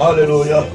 Alléluia.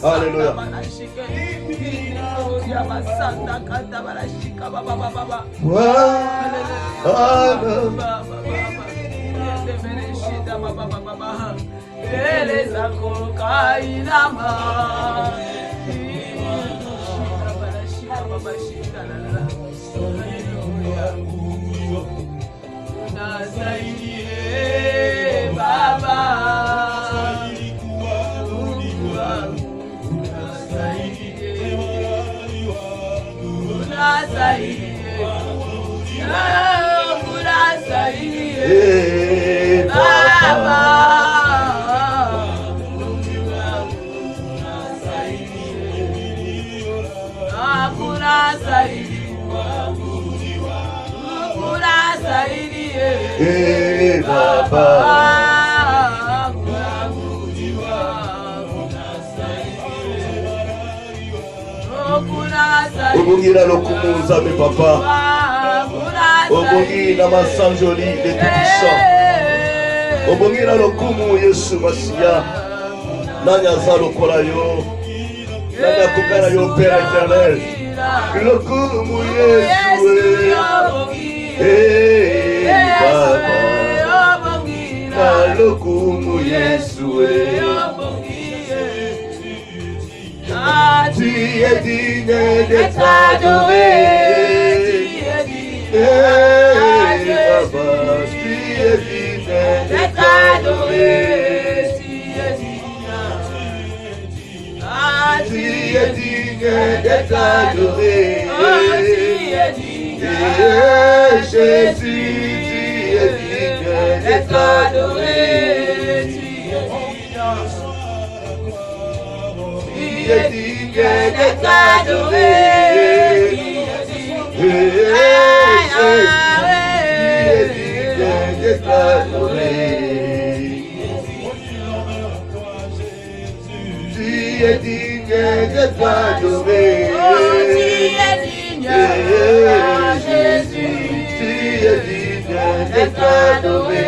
Alléluia. Baba Obongila lokumu nzambe papa. Obongila masanjoli de tout-puissant. Obongila lokumu Yesu Masia. Nanya za lokola yo. Nanya kukana yo Père éternel. Lokumu Yesu. Baba. Lokumu Yesu. Tu es digne d'être adoré. Baba, tu es digne d'être adoré. Tu es digne d'être adoré. Jésus, tu es digne d'être adoré. Tu es digne d'être adoré. Tu es digne d'être adoré. Tu es digne d'être adoré. Jésus, tu es digne d'être adoré.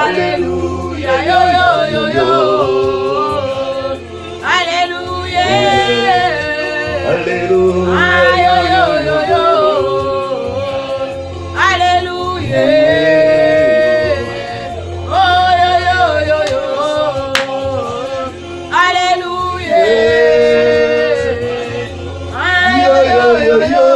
Alléluia, yo yo yo yo. Alléluia. Alléluia. Yo yo yo yo. Alléluia. Oh yo yo yo yo. Alléluia. Yo yo yo yo.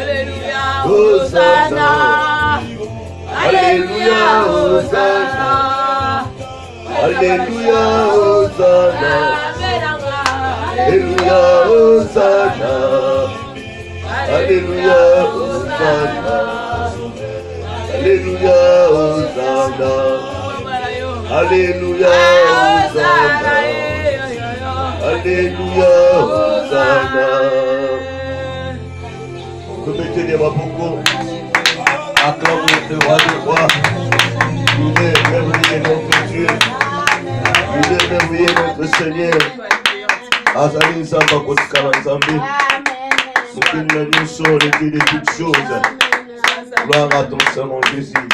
Alléluia, Hosanna. Alléluia, Hosanna. Alléluia, Hosanna. Alléluia, Hosanna. Alléluia, Hosanna. Alléluia, Hosanna. Vous mettez les mains pour acclamez le roi des rois. Il est merveilleux notre Dieu. Il est merveilleux notre Seigneur. Azali Nzamba Kotikala Nzambe. Mukina Nyuso, le Dieu de toutes choses. Gloire à ton Saint-Nom Jésus.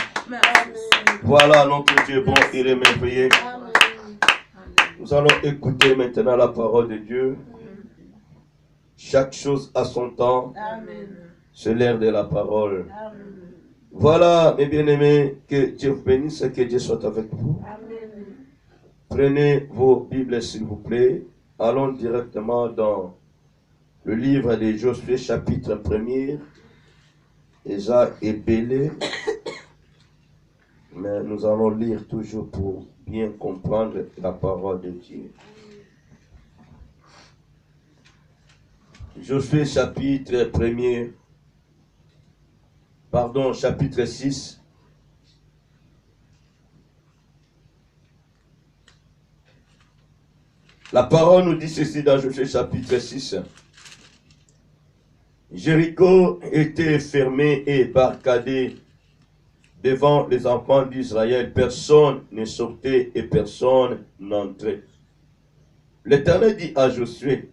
Voilà notre Dieu bon, il est merveilleux. Nous allons écouter maintenant la parole de Dieu. Chaque chose à son temps. C'est l'heure de la parole. Amen. Voilà, mes bien-aimés, que Dieu vous bénisse et que Dieu soit avec vous. Amen. Prenez vos Bibles, s'il vous plaît. Allons directement dans le livre de Josué, chapitre 1er. Eza et Bélé. Mais nous allons lire toujours pour bien comprendre la parole de Dieu. Josué, chapitre 1er. Pardon, chapitre 6. La parole nous dit ceci dans Josué chapitre 6. Jéricho était fermé et barricadé devant les enfants d'Israël. Personne ne sortait et personne n'entrait. L'Éternel dit à Josué,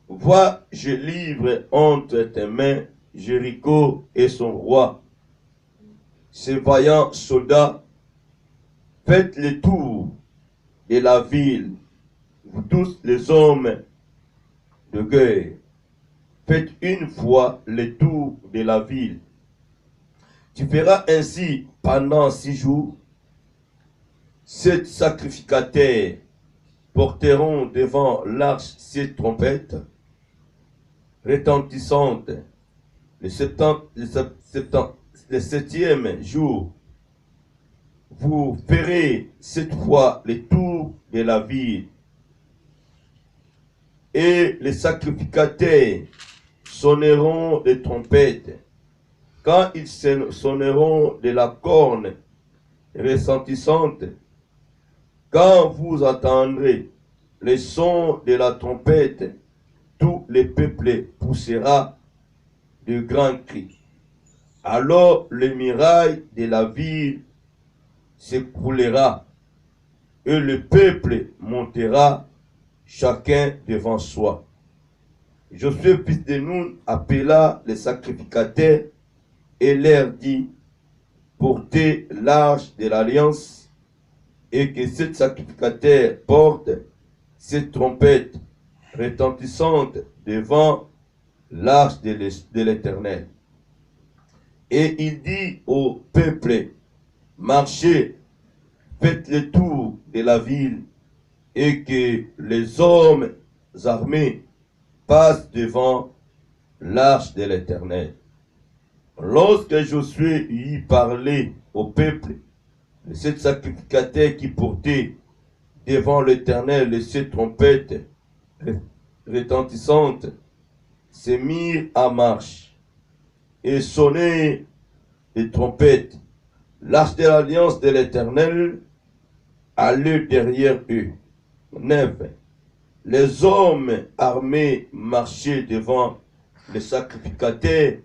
vois, je livre entre tes mains Jéricho et son roi. Ces vaillants soldats, faites le tour de la ville, vous tous les hommes de guerre. Faites une fois le tour de la ville. Tu feras ainsi pendant 6 jours. 7 sacrificateurs porteront devant l'arche 7 trompettes retentissantes. Le septième jour, vous ferez 7 fois le tour de la ville. Et les sacrificateurs sonneront des trompettes. Quand ils sonneront de la corne retentissante, quand vous entendrez le son de la trompette, tout le peuple poussera de grands cris. Alors les murailles de la ville s'écroulera et le peuple montera chacun devant soi. Josué, fils de Nun, appela les sacrificateurs et leur dit, portez l'arche de l'alliance et que ces sacrificateurs portent ces trompettes retentissantes devant l'arche de l'Éternel. Et il dit au peuple, marchez, faites le tour de la ville et que les hommes armés passent devant l'arche de l'Éternel. Lorsque Josué y parlait au peuple, les 7 sacrificateurs qui portaient devant l'Éternel les 7 trompettes retentissantes se mirent en marche et sonnaient les trompettes. L'arche de l'alliance de l'Éternel allait derrière eux. 9. Les hommes armés marchaient devant les sacrificateurs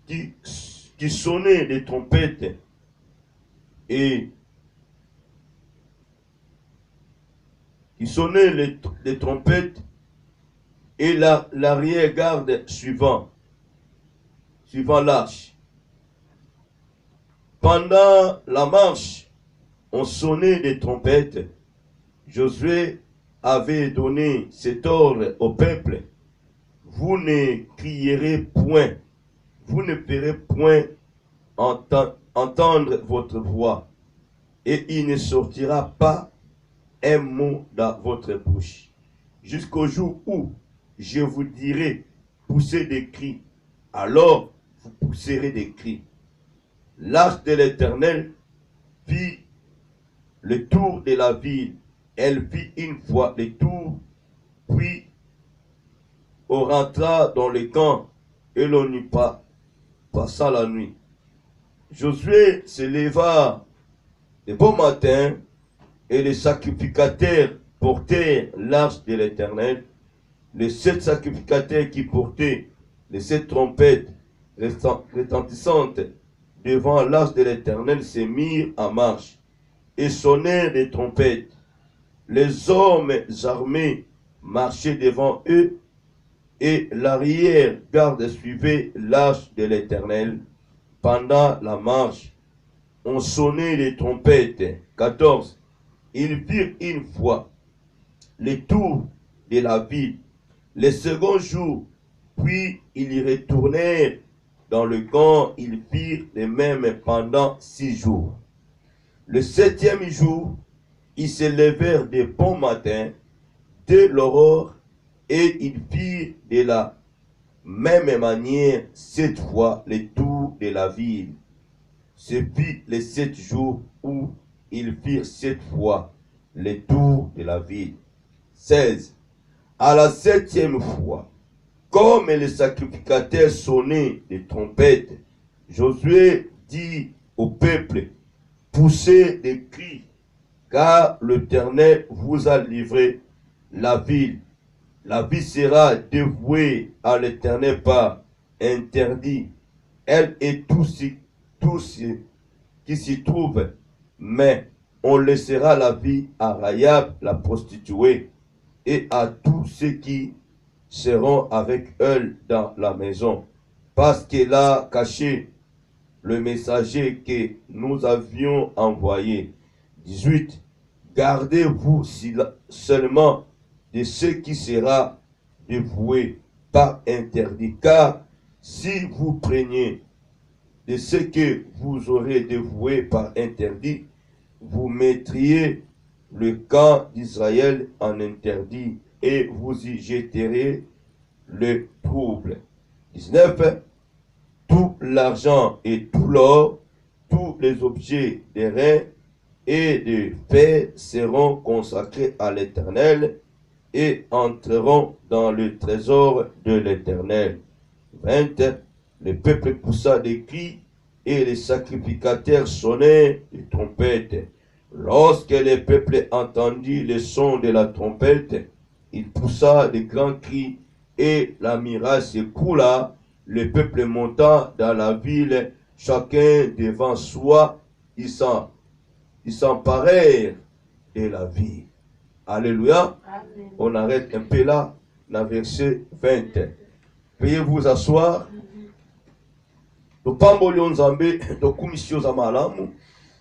qui sonnaient les trompettes et qui sonnaient les trompettes et l'arrière-garde suivant l'arche. Pendant la marche, on sonnait des trompettes. Josué avait donné cet ordre au peuple. Vous ne crierez point, vous ne ferez point entendre votre voix, et il ne sortira pas un mot dans votre bouche, jusqu'au jour où je vous dirai, poussez des cris, alors vous pousserez des cris. L'arche de l'Éternel fit le tour de la ville. Elle fit une fois le tour, puis on rentra dans le camp et l'on n'y passa la nuit. Josué se leva de bon matin et les sacrificateurs portèrent l'arche de l'Éternel. Les 7 sacrificateurs qui portaient les 7 trompettes retentissantes devant l'arche de l'Éternel se mirent en marche et sonnèrent des trompettes. Les hommes armés marchaient devant eux et l'arrière-garde suivait l'arche de l'Éternel. Pendant la marche, on sonnait les trompettes. 14. Ils firent une fois le tour de la ville. Le second jour, puis ils y retournèrent dans le camp. Ils firent de même pendant 6 jours. Le 7e jour, ils se levèrent de bon matin, dès l'aurore, et ils firent de la même manière 7 fois le tour de la ville. Ce fut les 7 jours où ils firent 7 fois le tour de la ville. 16. À la 7e fois, comme les sacrificateurs sonnaient des trompettes, Josué dit au peuple, poussez des cris, car l'Éternel vous a livré la ville La vie sera dévouée à l'Éternel par interdit, elle et tout ce qui s'y trouve, mais on laissera la vie à Rahab, la prostituée, et à tous ceux qui seront avec elle dans la maison, parce qu'elle a caché le messager que nous avions envoyé. 18. Gardez-vous seulement de ce qui sera dévoué par interdit, car si vous preniez de ce que vous aurez dévoué par interdit, vous mettriez le camp d'Israël en interdit et vous y jetterez le trouble. 19. Tout l'argent et tout l'or, tous les objets des reins et de fer seront consacrés à l'Éternel et entreront dans le trésor de l'Éternel. 20. Le peuple poussa des cris et les sacrificateurs sonnaient des trompettes. Lorsque le peuple entendit le son de la trompette, il poussa de grands cris et la muraille s'écroula. Le peuple monta dans la ville, chacun devant soi, ils s'emparèrent de la ville. Alléluia. Amen. On arrête un peu là, dans verset 20. Veuillez vous asseoir.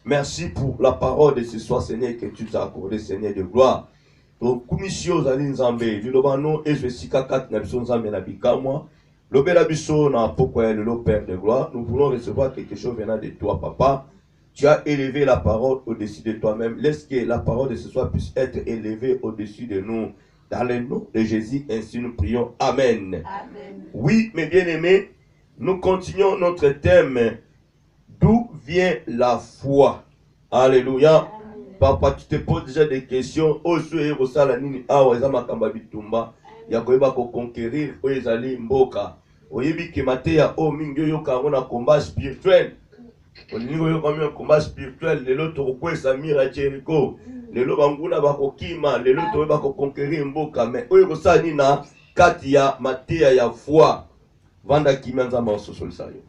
Merci pour la parole de ce soir, Seigneur, que tu t'as accordé, Seigneur de gloire. Donc, commission Zali Nzambe, Lilobano, et je suis 4 Nabison Nzambe Nabika, moi. L'obélabiso n'a pourquoi le Père de gloire. Nous voulons recevoir quelque chose venant de toi, Papa. Tu as élevé la parole au-dessus de toi-même. Laisse que la parole de ce soir puisse être élevée au-dessus de nous. Dans le nom de Jésus, ainsi nous prions. Amen. Amen. Oui, mes bien-aimés, nous continuons notre thème. D'où vient la foi? Alléluia. Amen. Papa, tu te poses déjà des questions. Il y a conquérir mboka. Oyebi ke mateya o mingi yo kangona combat spirituel. Olingo yo kami combat spirituel lelo to ko Samira Jericho. Lelo banguna bakokima, lelo to ba ko conquérir mboka mais oyo ko sani na kati ya mateya ya foi. Vanda kimanza maso solisayo.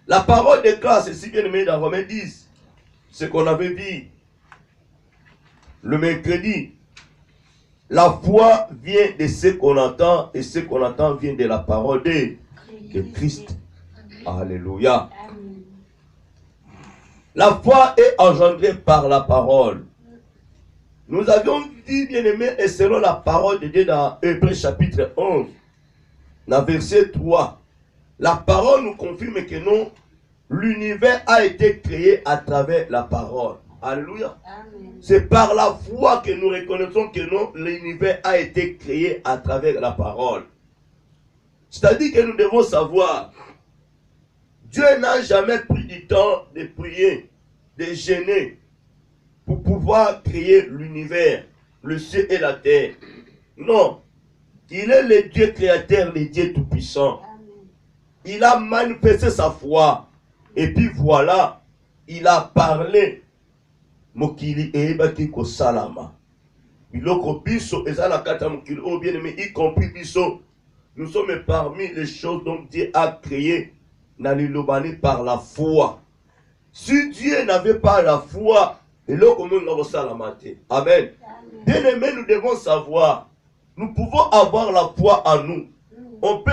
La parole déclare ceci bien aimé dans Romains 10. Ce qu'on avait vu le mercredi. La foi vient de ce qu'on entend et ce qu'on entend vient de la parole de Christ. Alléluia. La foi est engendrée par la parole. Nous avions dit, bien aimé, et selon la parole de Dieu dans Hébreux chapitre 11, dans verset 3, la parole nous confirme que non, l'univers a été créé à travers la parole. Alléluia. C'est par la foi que nous reconnaissons que non, l'univers a été créé à travers la parole. C'est-à-dire que nous devons savoir, Dieu n'a jamais pris du temps de prier, de jeûner, pour pouvoir créer l'univers, le ciel et la terre. Non, il est le Dieu créateur, le Dieu tout-puissant. Il a manifesté sa foi. Et puis voilà, il a parlé. Mokili ebaki ko salama. Biloko biso ezala kata mokili o bien aimé y compris biso. Nous sommes parmi les choses dont Dieu a créé Nalilobani par la foi. Si Dieu n'avait pas la foi, eloko monga ko salama te. Amen. Bien aimé, nous devons savoir, nous pouvons avoir la foi en nous. On peut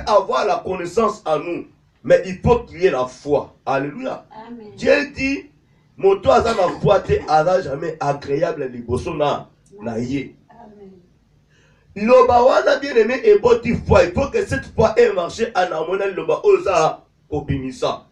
avoir la connaissance en nous. Mais il faut qu'il y ait la foi. Alléluia. Amen. Dieu dit, mon toi a la foi, tu n'auras jamais agréable les bossons na ye. L'obawana bien aimé et boti foi. Il faut que cette foi ait marché en harmonie l'oba osa obinissa.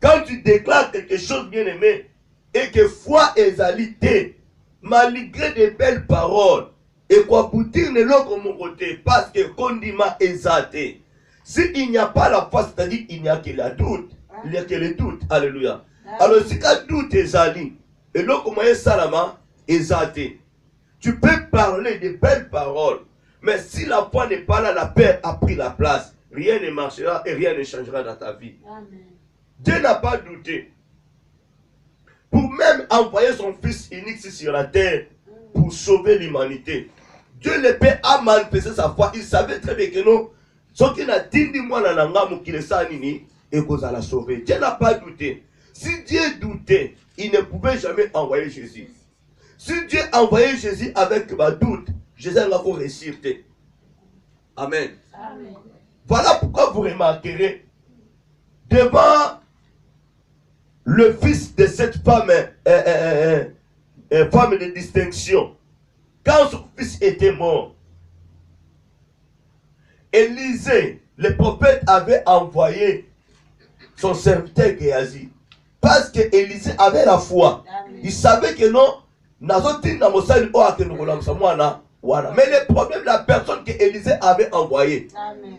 Quand tu déclares quelque chose bien aimé et que foi est alité, malgré de belles paroles, et quoi pour dire ne l'autre mon côté, parce que condiment est athée. S'il n'y a pas la foi, c'est-à-dire qu'il n'y a que le doute. Il n'y a que le doute. Alléluia. Alors, si le doute est ali, et là, comment est salama, est athée. Tu peux parler de belles paroles, mais si la foi n'est pas là, la paix a pris la place. Rien ne marchera et rien ne changera dans ta vie. Amen. Dieu n'a pas douté. Pour même envoyer son fils unique sur la terre, pour sauver l'humanité. Dieu le Père a manifesté sa foi. Il savait très bien que non. Ce qui n'a dit moi dans l'angam qui le sanini et qu'on a la sauver. Dieu n'a pas douté. Si Dieu doutait, il ne pouvait jamais envoyer Jésus. Si Dieu envoyait Jésus avec ma doute, Jésus va vous réussir. Amen. Amen. Voilà pourquoi vous remarquerez devant le fils de cette femme, femme de distinction, quand son fils était mort, Élisée, le prophète, avait envoyé son serviteur Géasi. Parce que Élisée avait la foi. Il savait que non, mais le problème, la personne que Élisée avait envoyée,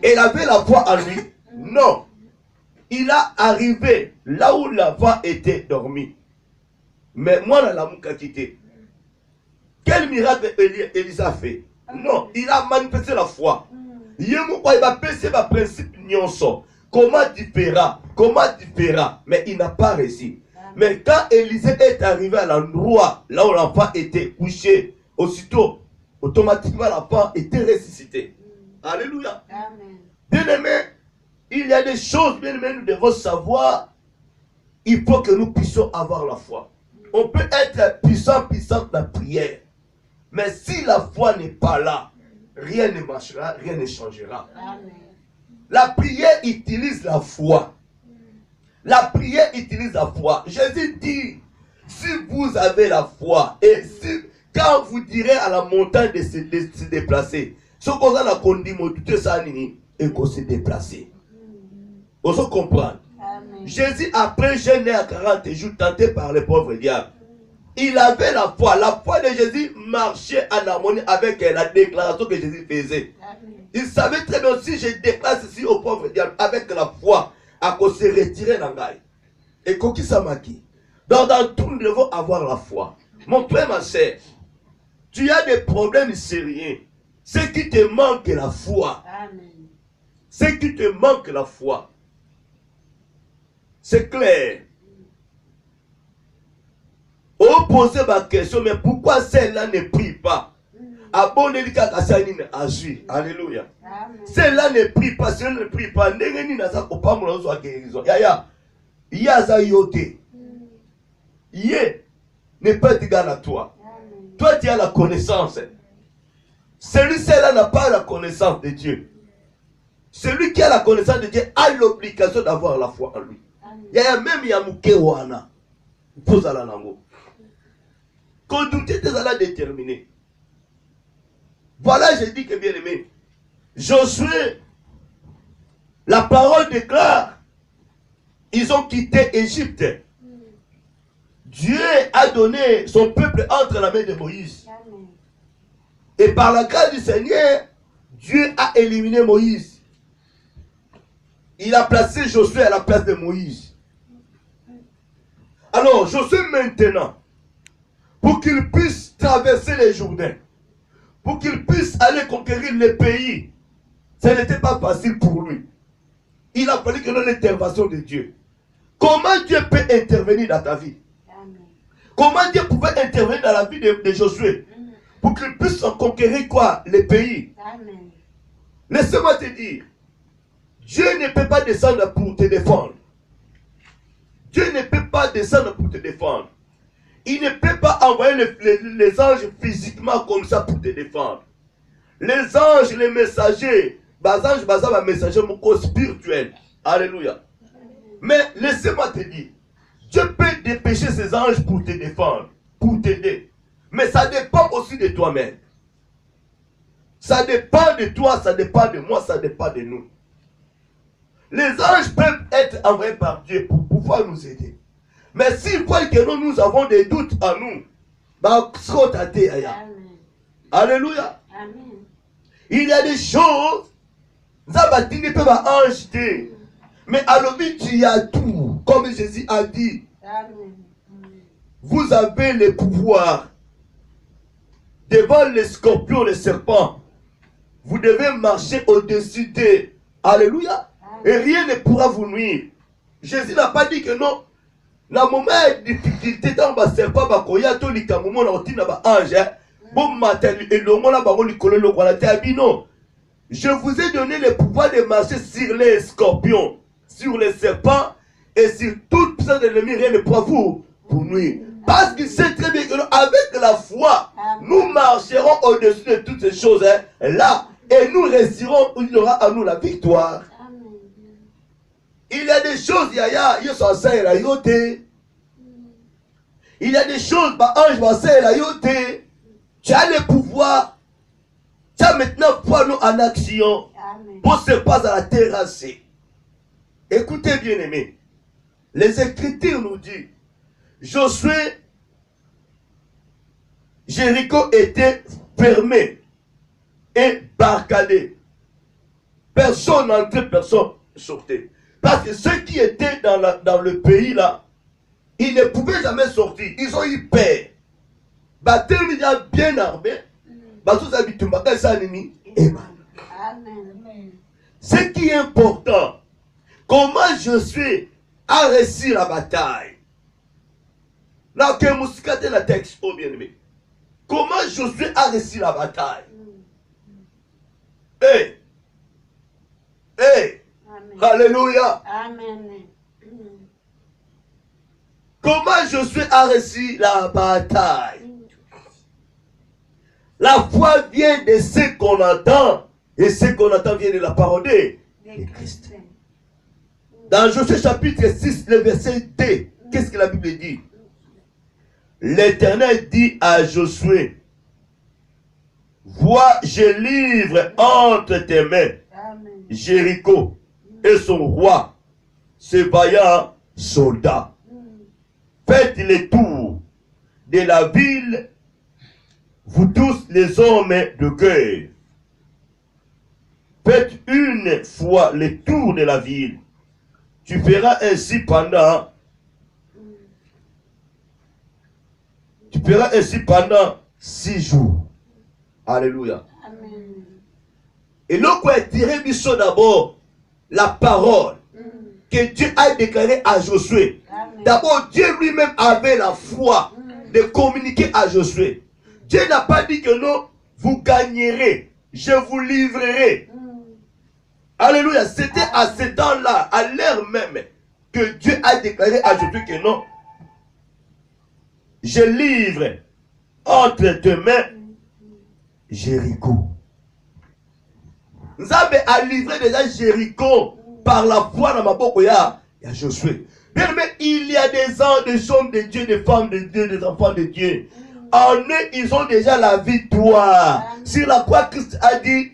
elle avait la foi en lui. Non. Il a arrivé là où la foi était dormie. Mais moi, la mouka quitté. Quel miracle Élisée a fait? Non, il a manifesté la foi. Il va passer ma principe nyonso. Comment tu feras? Mais il n'a pas réussi. Mais quand Élisée est arrivé à l'endroit là où l'enfant était couché, aussitôt, automatiquement l'enfant était ressuscité. Alléluia. Bien aimé, il y a des choses, bien aimé, nous devons savoir. Il faut que nous puissions avoir la foi. On peut être puissant dans la prière. Mais si la foi n'est pas là, rien ne marchera, rien ne changera. Amen. La prière utilise la foi. La prière utilise la foi. Jésus dit, si vous avez la foi, et si, quand vous direz à la montagne de se déplacer, ce qu'on a conduit, et qu'on se déplacer. On se comprend. Amen. Jésus, après jeûner à 40 jours, tenté par les pauvres diables, il avait la foi. La foi de Jésus marchait en harmonie avec la déclaration que Jésus faisait. Amen. Il savait très bien, si je déclare ceci au pauvre diable avec la foi, à qu'on se retirer dans l'ail. Et qu'on qui s'amaki. Donc dans tout, nous devons avoir la foi. Mon frère, ma soeur, tu as des problèmes sérieux. Ce qui te manque la foi. Amen. Ce qui te manque la foi. C'est clair. On posait ma question, mais pourquoi celle-là ne prie pas? Alléluia. Celle-là ne prie pas, celle-là ne prie pas. Yé n'est pas égal à toi. Toi, tu as la connaissance. Celui-là n'a pas la connaissance de Dieu. Celui qui a la connaissance de Dieu a l'obligation d'avoir la foi en lui. Yaya même Yamuke Wana. Pose à la langue. Conduite est à la déterminer. Voilà, je dis que bien aimé, Josué, la parole déclare, ils ont quitté Égypte. Dieu a donné son peuple entre la main de Moïse. Et par la grâce du Seigneur, Dieu a éliminé Moïse. Il a placé Josué à la place de Moïse. Alors, Josué maintenant, pour qu'il puisse traverser les Jourdains, pour qu'il puisse aller conquérir les pays, ce n'était pas facile pour lui. Il a fallu que l'intervention de Dieu. Comment Dieu peut intervenir dans ta vie? Amen. Comment Dieu pouvait intervenir dans la vie de Josué pour qu'il puisse conquérir quoi? Les pays. Amen. Laisse-moi te dire, Dieu ne peut pas descendre pour te défendre. Dieu ne peut pas descendre pour te défendre. Il ne peut pas envoyer les anges physiquement comme ça pour te défendre. Les anges, les messagers, les messagers spirituels. Alléluia. Mais laissez-moi te dire, Dieu peut dépêcher ses anges pour te défendre, pour t'aider. Mais ça dépend aussi de toi-même. Ça dépend de toi, ça dépend de moi, ça dépend de nous. Les anges peuvent être envoyés par Dieu pour pouvoir nous aider. Mais s'ils voient que nous avons des doutes en nous, alléluia. Amen. Il y a des choses, mais à l'objet tu y as tout, comme Jésus a dit. Amen. Vous avez le pouvoir devant les scorpions, les serpents. Vous devez marcher au-dessus d'eux. Alléluia. Et rien ne pourra vous nuire. Jésus n'a pas dit que non. Dans le moment de difficulté, dans le serpent, il y a tout le moment où il y a un ange. Bon matin, je vous ai donné le pouvoir de marcher sur les scorpions, sur les serpents et sur toute puissance de l'ennemi, rien ne pourra vous pour nuire. Parce qu'il sait très bien que nous, avec la foi, nous marcherons au-dessus de toutes ces choses là et nous réussirons, il y aura à nous la victoire. Il y a des choses, il y a des choses, tu as le pouvoir, tu as maintenant foi nous en action pour se passer à la terrasse. Écoutez bien aimés, les Écritures nous disent, Josué, Jéricho était fermé et barricadé. Personne n'entrait, personne sortait. Parce que ceux qui étaient dans le pays là, ils ne pouvaient jamais sortir. Ils ont eu peur. Baptême bien armé. Ce qui est important, comment Josué a réussi la bataille. Là, que Moussika la texte, oh bien aimé. Comment Josué a réussi la bataille. Hey! Hey! Alléluia! Amen. Comment Josué a réussi la bataille? La foi vient de ce qu'on entend, et ce qu'on entend vient de la parole de Christ. Dans Josué chapitre 6, le verset 2, qu'est-ce que la Bible dit? L'Éternel dit à Josué, vois, je livre entre tes mains Jéricho et son roi, ses vaillants soldats. Faites le tour de la ville, vous tous les hommes de guerre. Faites une fois le tour de la ville. Tu feras ainsi pendant 6 jours. Alléluia. Amen. Et l'on peut tirer d'abord la parole que Dieu a déclarée à Josué. D'abord, Dieu lui-même avait la foi de communiquer à Josué. Dieu n'a pas dit que non, vous gagnerez, je vous livrerai. Alléluia. C'était à ce temps-là, à l'heure même, que Dieu a déclaré à Josué que non, je livre entre tes mains Jéricho. Nzambe a livré déjà Jéricho par la foi dans ma boko ya Josué. Bien aimé, il y a des hommes, des hommes de Dieu, des femmes de Dieu, des enfants de Dieu. En eux, ils ont déjà la victoire. Sur la croix, Christ a dit,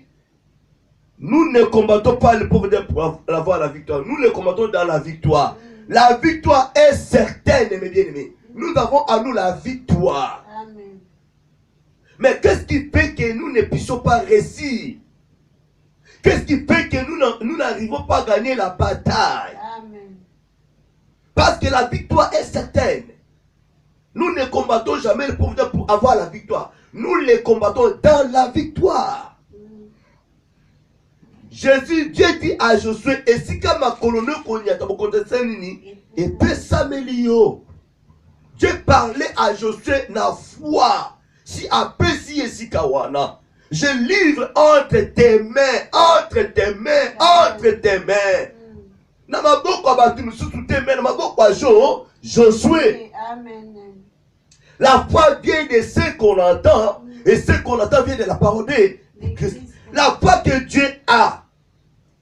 nous ne combattons pas le pauvre pour avoir la victoire. Nous le combattons dans la victoire. La victoire est certaine, mes bien-aimés. Nous avons à nous la victoire. Amen. Mais qu'est-ce qui fait que nous ne puissions pas réussir? Qu'est-ce qui fait que nous n'arrivons pas à gagner la bataille? Amen. Parce que la victoire est certaine. Nous ne combattons jamais le pauvre pour avoir la victoire. Nous les combattons dans la victoire. Jésus, Dieu dit à Josué, et si comme ma colonne et peut s'améliorer. Dieu parlait à Josué na foi. Si apesi et si kawana. Je livre entre tes mains, entre tes mains, entre tes mains. Na maboko abatu mususu tes mains, na maboko a Josué. Amen. La foi vient de ce qu'on entend, et ce qu'on entend vient de la parole de Christ. La foi que Dieu a,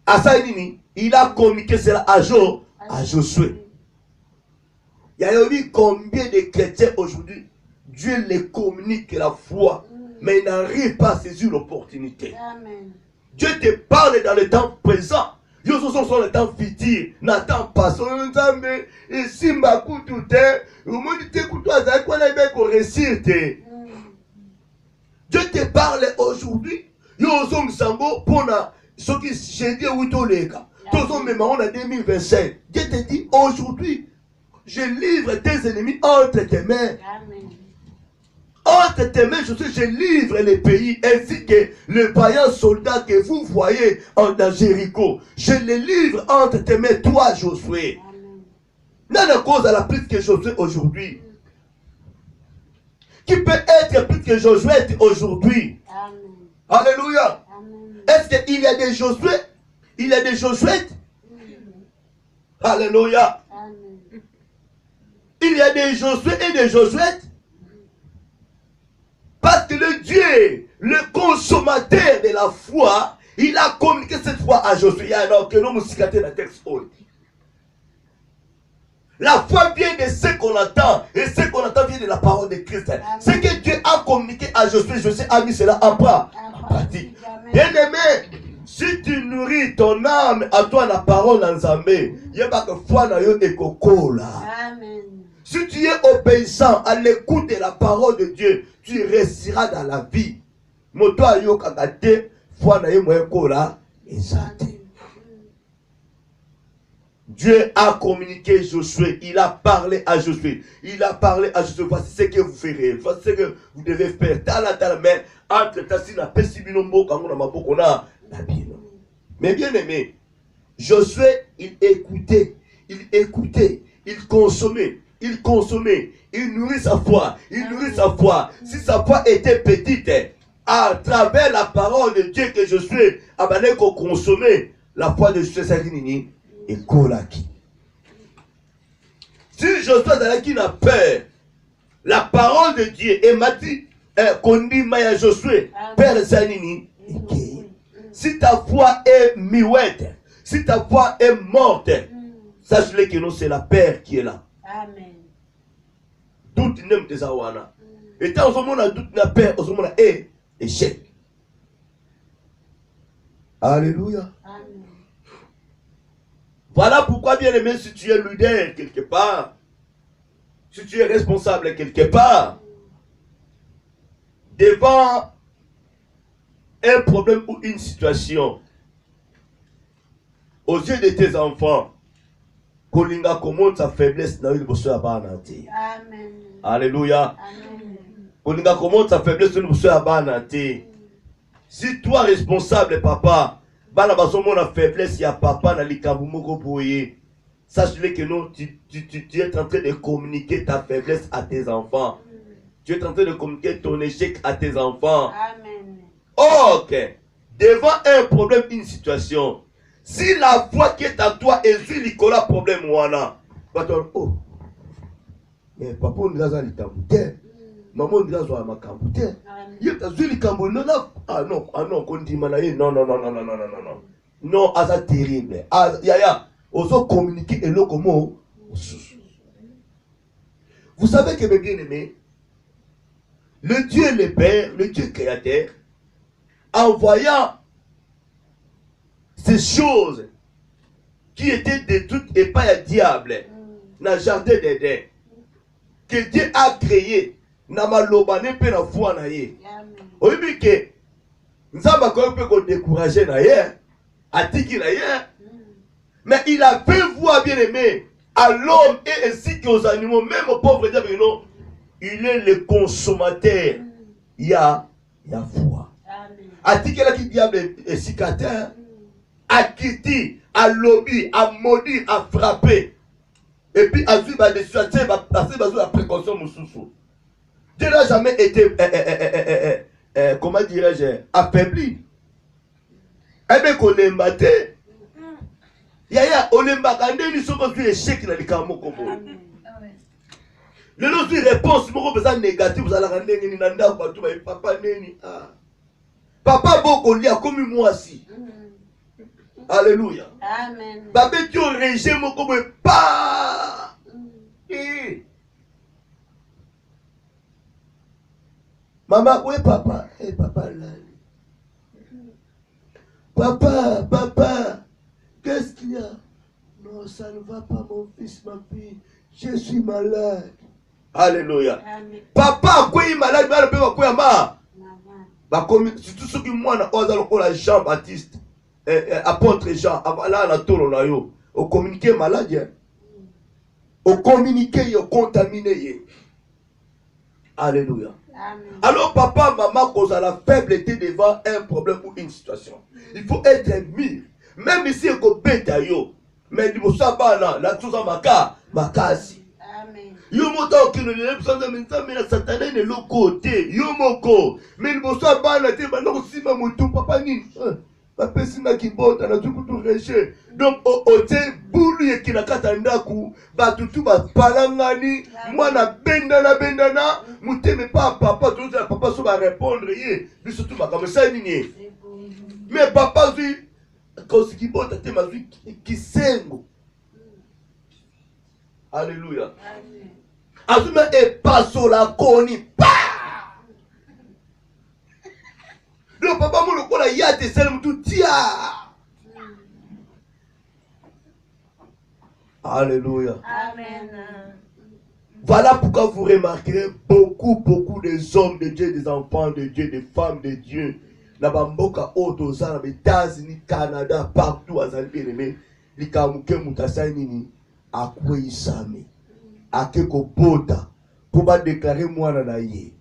à Saïdini, il a communiqué cela à Josué. Il y a eu combien de chrétiens aujourd'hui, Dieu les communique la foi, mais ils n'arrivent pas à saisir l'opportunité. Dieu te parle dans le temps présent. Dieu sont le temps futur. N'attends pas. Dieu te parle aujourd'hui. Dieu te dit aujourd'hui, je livre tes ennemis entre tes mains. Amen. Entre tes mains, je livre les pays ainsi que le vaillant soldat que vous voyez dans Jéricho. Je les livre entre tes mains, toi, Josué. N'a de cause à la prise que Josué aujourd'hui. qui peut être plus que Josué aujourd'hui. Alléluia. Est-ce qu'il y a des Josué? Il y a des Josué? Alléluia. Il y a des Josué et des Josué. Parce que le Dieu, le consommateur de la foi, il a communiqué cette foi à Josué. Alors que nous musicatez la texte. La foi vient de ce qu'on entend. Et ce qu'on entend vient de la parole de Christ. Ce que Dieu a communiqué à Josué, Josué a mis cela en pratique. Bien aimé, si tu nourris ton âme à toi la parole dans Zambé, il n'y a pas que foi dans yo et cocola. Si tu es obéissant à l'écoute de la parole de Dieu, tu réussiras dans la vie. Moto ayo kakate, foi na yo moekola, ezate. Dieu a communiqué Josué, il a parlé à Josué, voici ce que vous ferez, voici ce que vous devez faire, mais entre-temps, si la pessibinombo, quand on a maboko na la Bible. Mais bien aimé, Josué, il écoutait, il consommait, il nourrit sa foi, Si sa foi était petite, à travers la parole de Dieu que Josué a consommé, la foi de Josué s'est dit, et Kolaki. Si Josué qui n'a peur, la parole de Dieu, et m'a dit, qu'on dit Maya Josué, Père Zanini, si ta foi est miouette, si ta foi est morte, sache-le que nous, c'est la paix qui est là. Amen. Doute n'aime tes awana. Et tant que on a doute la paix, on a échec. Alléluia. Amen. Voilà pourquoi, bien aimé, si tu es leader quelque part, si tu es responsable quelque part, devant un problème ou une situation, aux yeux de tes enfants, Kolinga commande sa faiblesse dans le bosso à Banati. Amen. Alléluia. Kolinga commande sa faiblesse dans le bosso à Banati. Si toi responsable, papa, bana basomo na faiblesse ya papa na likambu moko boye, sache-le que non, tu es en train de communiquer ta faiblesse à tes enfants. Tu es en train de communiquer ton échec à tes enfants. Amen. Ok. Devant un problème, une situation, si la foi qui est à toi est sur Nicolas problème wana, oh, mais papa on a zali kamute, maman on a zali makamute, il y a zali kambu non non qu'on dit manaye non non asa terrible, yaya oso communiquer et le comment. Vous savez que mes bien-aimés, le Dieu le Père, le Dieu créateur, en voyant ces choses qui étaient détruites et pas un diable dans le jardin d'Éden, que Dieu a créé, n'a malobane pe na foi na ye. Oui, que nous avons peut décourager na ye, atiki na ye, mais il a fait voir bien aimé à l'homme et ainsi qu'aux animaux, même aux pauvres diables, non, il est le consommateur. Il y a foi. Atiki là qui diable est cicateur. À quitter, à lobby, à maudire, à frapper. Et puis à suivre des situations, à passer la précaution moussoussou. Dieu n'a jamais été, comment dirais-je, affaibli. Eh bien, qu'on est mbatté. Yaya, on est mbatté, nous sommes échec dans les camons comme vous. Le lot de réponse, vous avez négatif, vous allez rendre papa neni. Papa beaucoup lia comme moi aussi. Alléluia. Amen. Babé tu régime comme pas. Maman, oui papa, papa là. Papa, qu'est-ce qu'il y a? Non, ça ne va pas mon fils, ma fille. Je suis malade. Alléluia. Amen. Papa, quoi il est malade, mais le quoi ma. Surtout ceux qui moi na Jean-Baptiste. Apôtre Jean, là, on a tout là, au communiqué malade, au communiqué, au contaminé. Alléluia. Amen. Alors, papa, maman, cause à la faiblesse devant un problème ou une situation, il faut être mûr. Même ici, il faut bêta yo. Mais il faut savoir là, la chose en makasi. Yo moko okino le psonza menza mena satana ne lokote. Yo moko. Mais boso bana te bana ko sima mutu papa nini. Papa sima kibota na tukutu reche. Donc ote bulu yekina kata ndaku batutu ba palangani mwana bendana muteme pa papa tout ça papa so ba répondre ye biso tout ba comme ça nini. Mais papa zui kosi kibota te mazui kisengo. Alléluia. Amen. Azuma e paso la koni pa. Le papa mo le kola yate sel mutu tia. Alléluia. Amen. Voilà pourquoi vous remarquerez beaucoup des hommes de Dieu, des enfants de Dieu, des femmes de Dieu. Na bamboka otoza na États-Unis, Canada, partout à Zalbireme, likamuke mutasani ni akwe isame. Akeko bota pour ba déclarer mwana na ye.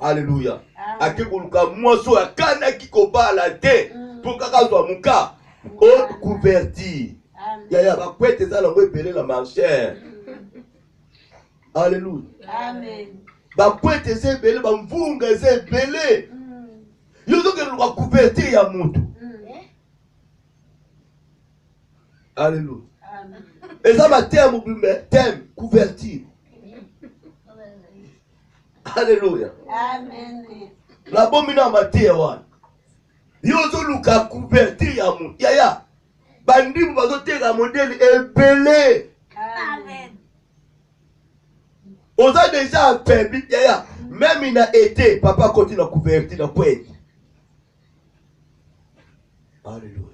Alléluia. Akeko luka mwaso akana kiko bala te pour kaka zo muka haute couverture. Ya ba kwete za longo epele la marchère. Alléluia. Amen. Ba kwete ze bele ba mvunga ze bele. Yo zo ke luka couverture ya mutu. Alléluia. Amen. Et ça va thème couverture. Alléluia. Amen. La bomina maté wan. Yo zo luka couverture ya mu. Ya. Bandimu bazo teka modèle epelé. Amen. On a déjà affaibli. Ya. Même il a été papa continue la couverture la poète. Alléluia.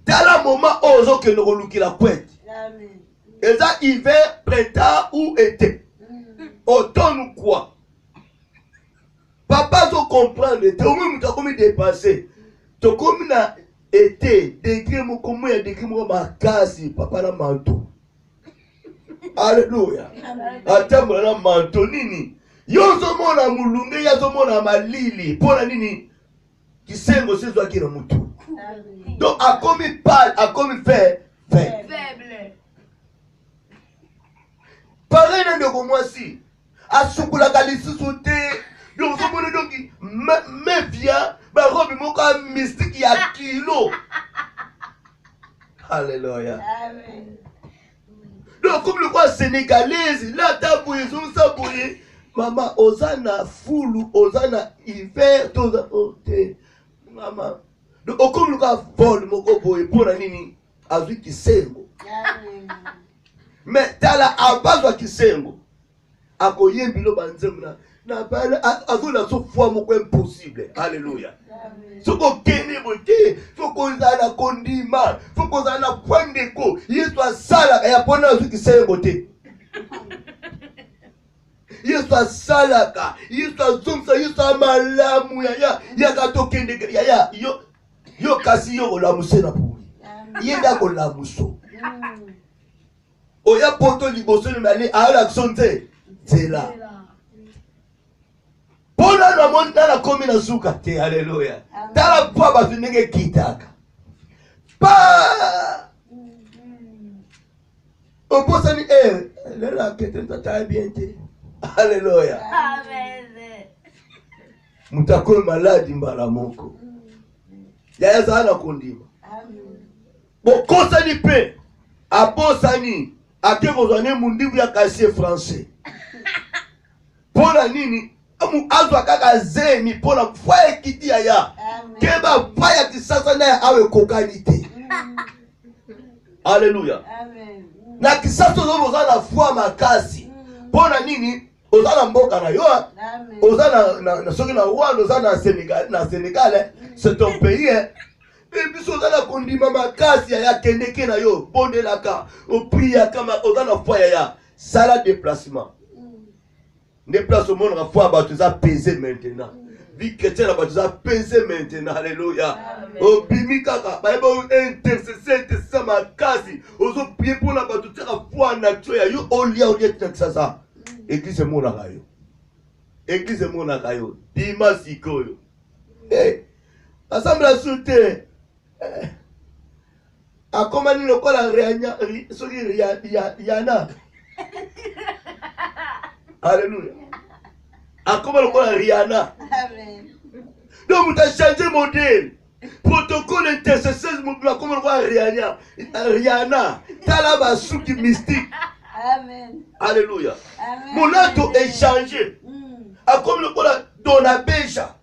Dans le moment où on a luki la poète. Amen. Et ça hiver, printemps ou été. Automne ou quoi. Papa doit comprendre. Tu as comme dépassé. Tu as comme été. Décrit mon comment il a décrit mon makasi. Papa na manteau. Alléluia. Attends mon manteau nini. Yozo mona mulunge yozo mona malili. Pona nini. Kisengo sezo akina mutu. Donc à comme il parle, à comme il fait. Faible. Pareil dans le moi si. À soukoula galisi sauté. Donc ce monde donc me vient, ba robe mon ka mystique ya kilo. Alléluia. Amen. Donc comme le quoi sénégalaise, là taboué son saboué. Maman Ozana foulu, Ozana hiver, toza ote. Maman. Donc comme le quoi vol mon boy pour la nini azui kisengo. Mais tala abazwa kisengo. Akoyembi lo banzemna. Na bala azula so foi moko impossible. Alléluia. Soko kene bote, soko zana kondima, soko zana kwendeko. Yesu asala ya pona azui kisengo te. Yesu asalaka, Yesu azumsa, Yesu amalamu ya katokende ya yo kasi yo olamuse na puli. Yenda ko lamuso. Oya poto liboso ni mali ala aksonte. Zela. Pona na monta na komi na suka te. Alléluia. Tala pa ba tunenge kitaka. Pa. Oposa ni lela ketenta ta bien te. Alléluia. Amen. Mutakol maladi mbala moko. Ya sana kondima. Amen. Bokosa ni pe. Abosani. Ake kozane mundibu ya kasier français. Pona nini? Amu azwa kaka zemi pona fwaye kiti ya. Keba faya kisasa na awe kokanite. Alléluia. Amen. Na kisasa zozo zana fwa makasi. Pona nini? Ozana mboka na yo. Ozana na soki na Rwanda, ozana na Sénégal, c'est ton pays. Et puis ozana kondima makasi ya kendeke na yo, bondelaka, o priya kama ozana fwa ya sala déplacement. Déplacement na fwa ba tu za peser maintenant. Vie chrétienne ba tu za peser maintenant. Alléluia. O bimi kaka, ba ebo intercesser te makasi, ozo prier pour la ba tu za fwa na tsoya yo olia tsasa. Église mona kayo. Église mona kayo. Dima sikoyo. Assemblée soute. Akomani lokola reanya soki yana. Alléluia. A comment le quoi Rihanna. Amen. Donc, vous avez changé modèle. Protocole intercesseur, comment le quoi Rihanna. Rihanna. T'as la basou qui mystique. Amen. Alléluia. Amen. Mon ato est changé. A comme le quoi Dona Beja.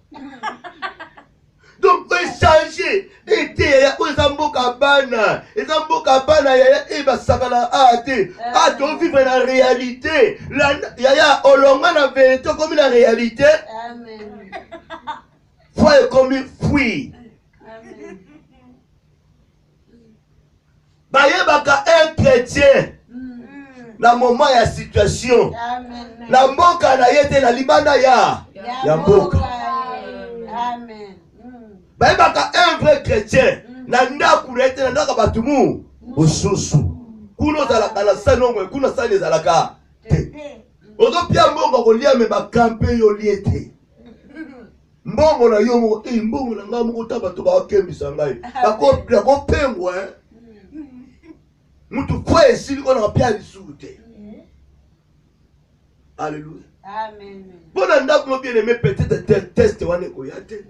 Donc, échanger, aider, Zamboka Bana, et Basakala Ate, on vit dans la réalité. Yaya, Olonga la vérité comme la réalité. Amen. Foi comme fui. Amen. Bayebaka un chrétien. Na moment ya situation. Amen. Na mboka na yete na libanda ya mboka. Amen. Bayebaka un vrai chrétien. Na ndaku na yete na ndaka batumu. Osusu. Kuno zalaka na sanongwe, kuno sane zalaka te. Ozo pia mbongo kolia me bakampe yo liete. Mbongo na yo mo, mbongo na nga mo taba to ba kembisa ngai. Bako pengwa mutu kwa esili kona pia lisute. Alléluia. Amen. Bona ndako bien aimé peut-être test wane ko yate.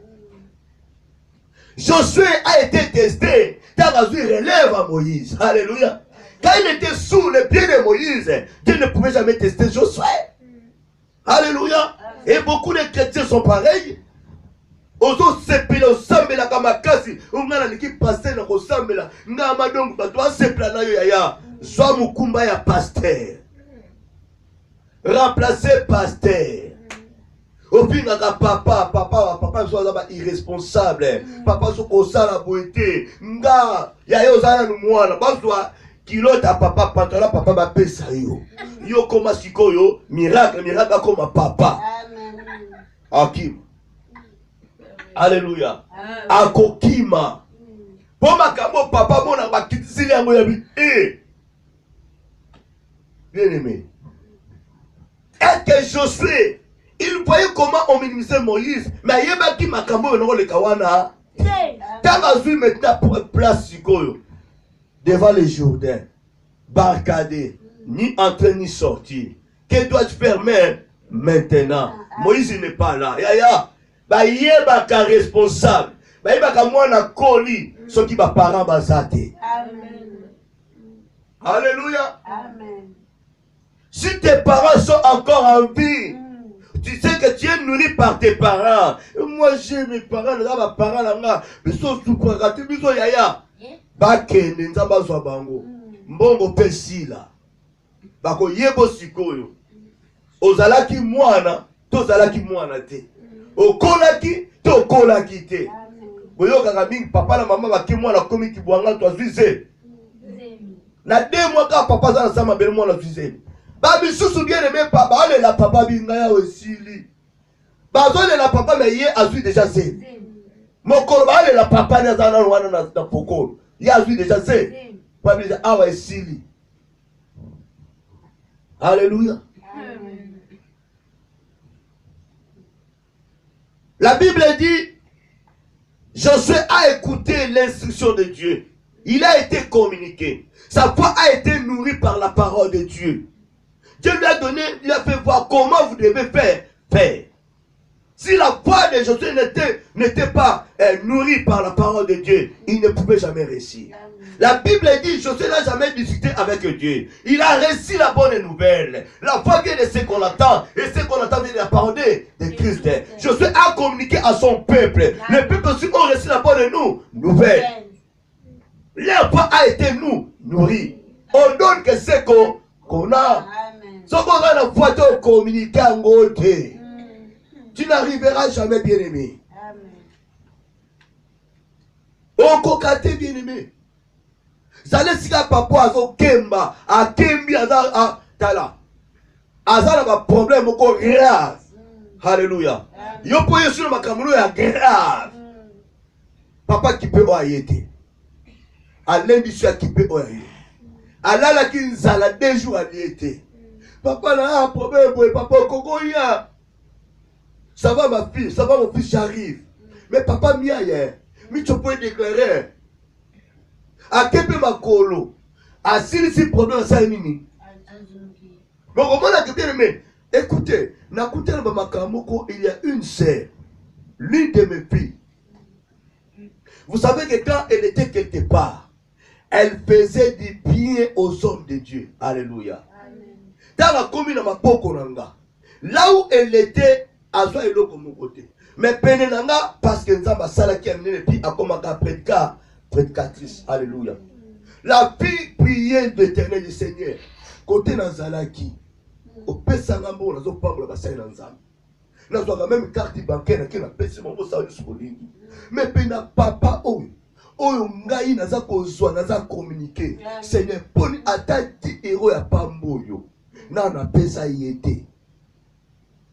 Josué a été testé. Tarazu relève à Moïse. Alléluia. Quand il était sous le pied de Moïse, Dieu ne pouvait jamais tester Josué. Alléluia. Et beaucoup de chrétiens sont pareils. Ozo sepela osambela kama kasi ungana nikipasteur na kosambela ngama donc bato sepela na yo yaya zwa mukumba ya pasteur remplacer pasteur opinga ka papa so za ba irresponsable papa so kosala boité nga yaya ozana no mwana bazwa kilota papa pantola papa ba pesa yo koma sikoyo miracle koma papa. Amen. Akim. Alléluia. Akokima. Pour ma camo, papa, mon a quitté yango yabi. Bien aimé. Est-ce que Josué, il voyait comment on minimisait Moïse, mais il y a qui m'a cambo dans le kawana. Tant que maintenant pour place sikoyo devant les Jourdains, barricadé, ni entrer ni sortir. Que dois-tu faire maintenant? Moïse n'est pas là. Yaya. Bayebaka responsable. Bayebaka mwana koli. Ce qui va parent bazate. Amen. Alléluia. Amen. Si tes parents sont encore en vie, tu sais que tu es nourri par tes parents. Et moi j'ai mes parents, là, ma parents là, mais sont souffrants, ils sont yaya. Bakende nzamba zwa bango. Mbongo pesi la. Bako yebo sikoyo. Ozalaki mwana, tozalaki mwana te. Okolaki to kolaki te. Boyoka mingi papa na mama baki mwana komi kibwanga to azuize. Na 2 mois ka papa za sama bel mwana azuize. Ba bisusu bien aimé papa ale la papa binga ya osili. Ba zole la papa mais ye azui déjà c'est. Mokolo ba ale la papa na za na wana na pokolo. Ye azui déjà c'est. Pas bien awa esili. Alléluia. La Bible dit, Josué a écouté l'instruction de Dieu. Il a été communiqué. Sa foi a été nourrie par la parole de Dieu. Dieu lui a donné, il a fait voir comment vous devez faire. Si la foi de Josué n'était pas nourrie par la parole de Dieu, il ne pouvait jamais réussir. La Bible dit, Josué n'a jamais discuté avec Dieu. Il a reçu la bonne nouvelle. La foi vient de ce qu'on attend. Et ce qu'on attend vient de la parole de Christ. Josué a communiqué à son peuple. Le peuple aussi a reçu la bonne nouvelle. La foi a été nourrie. On donne que ce qu'on a. Ce qu'on a la foi, tu communiques en côté. Tu n'arriveras jamais, bien aimé. On kokate, bien aimé. Zale sika papa azo kemba, akembi tala. Azala ba problème ko grave. Alléluia. Yo po yesu na makamulo ya grave. Papa qui peut oyete. Alendi sur qui peut oyete. Alala ki nzala 2 jours aliete. Papa na problème papa kokoya. Ça va ma fille, ça va mon fils, j'arrive. Mais papa mia hier, mi tu peux déclarer. A kepe makolo. A si problème ça nini. Donc comment la kepe mais Écoutez, il y a une sœur, l'une de mes filles. Vous savez que quand elle était quelque part, elle faisait du bien aux hommes de Dieu. Alléluia. Dans la commune de Mapokonanga, là où elle était, à soi et l'autre mon côté. Mais Penenanga, parce que nous avons ça qui a mené et puis à comme un prédicatrice. Alléluia. La fille priait de l'éternel du Seigneur. Côté Nazalaki, au Pessangambo, nous avons pas pour la bassin d'Anzam. Nous avons même carte bancaire qui n'a pas passé mon beau salut sur l'île. Mais Pena papa, oh, ngai naza kozwa naza communiquer. Seigneur, poni ata 10 euros ya pamboyo. Na na pesa yete.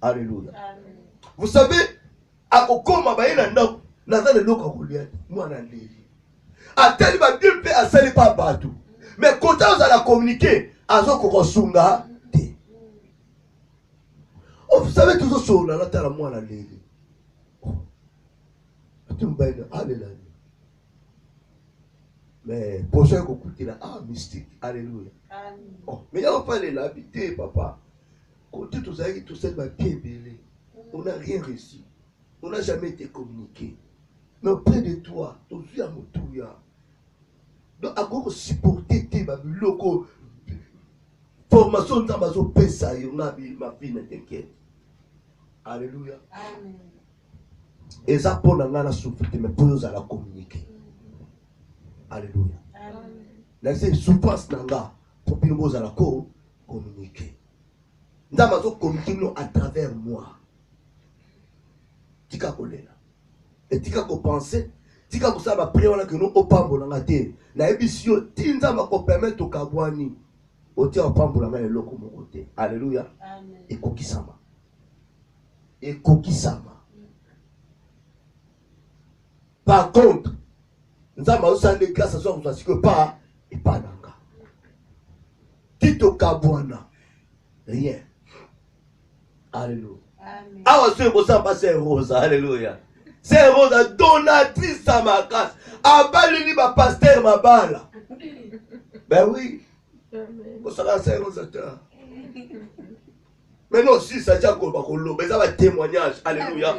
Alléluia. Vous savez, à Okoma baïna ndako, naza le loka kolia, moi na ndeli. Ateli ba Dieu peut asali pas partout. Mais quand on a communiquer, azo kokosunga te. Oh, vous savez toujours sur la tala moi na ndeli. Atumbaina alléluia. Mais pour ça qu'on écoute là, ah mystique, alléluia. Oh, mais il n'y a pas l'habité, papa. Quand tout ça, tout ça va bien belé. On n'a rien reçu. On n'a jamais été communiqué. Mais auprès de toi, tu es à Motouya. Donc, à quoi supporter tes locaux, formation dans ma zone, ça y est, ma fille ne t'inquiète. Alléluia. Et ça, pour la souffrir, mais pour nous, à la communiquer. Alléluia. Là, c'est souffrance nanga pour que nous allons communiquer. Nous allons communiquer à travers moi. Tika kolela. Et tika ko penser, tika ko saba prière que nous opambo nanga te. Na ebisio tinza ma ko permettre au kabwani. Oti opambo nanga le loko mo côté. Alléluia. Amen. Et kokisama. Et kokisama. Par contre, nous avons aussi grâce à soi, parce que pas et pas nanga. Tito kabwana, rien. Alléluia. Ah, c'est pour ça, c'est Rose. Alléluia. C'est Rose, donatrice à ma grâce. Abalini ma pasteur ma balle. Ben oui. Pour ça, c'est Rose. Mais non, si ça tient comme un mais ça va témoignage. Alléluia.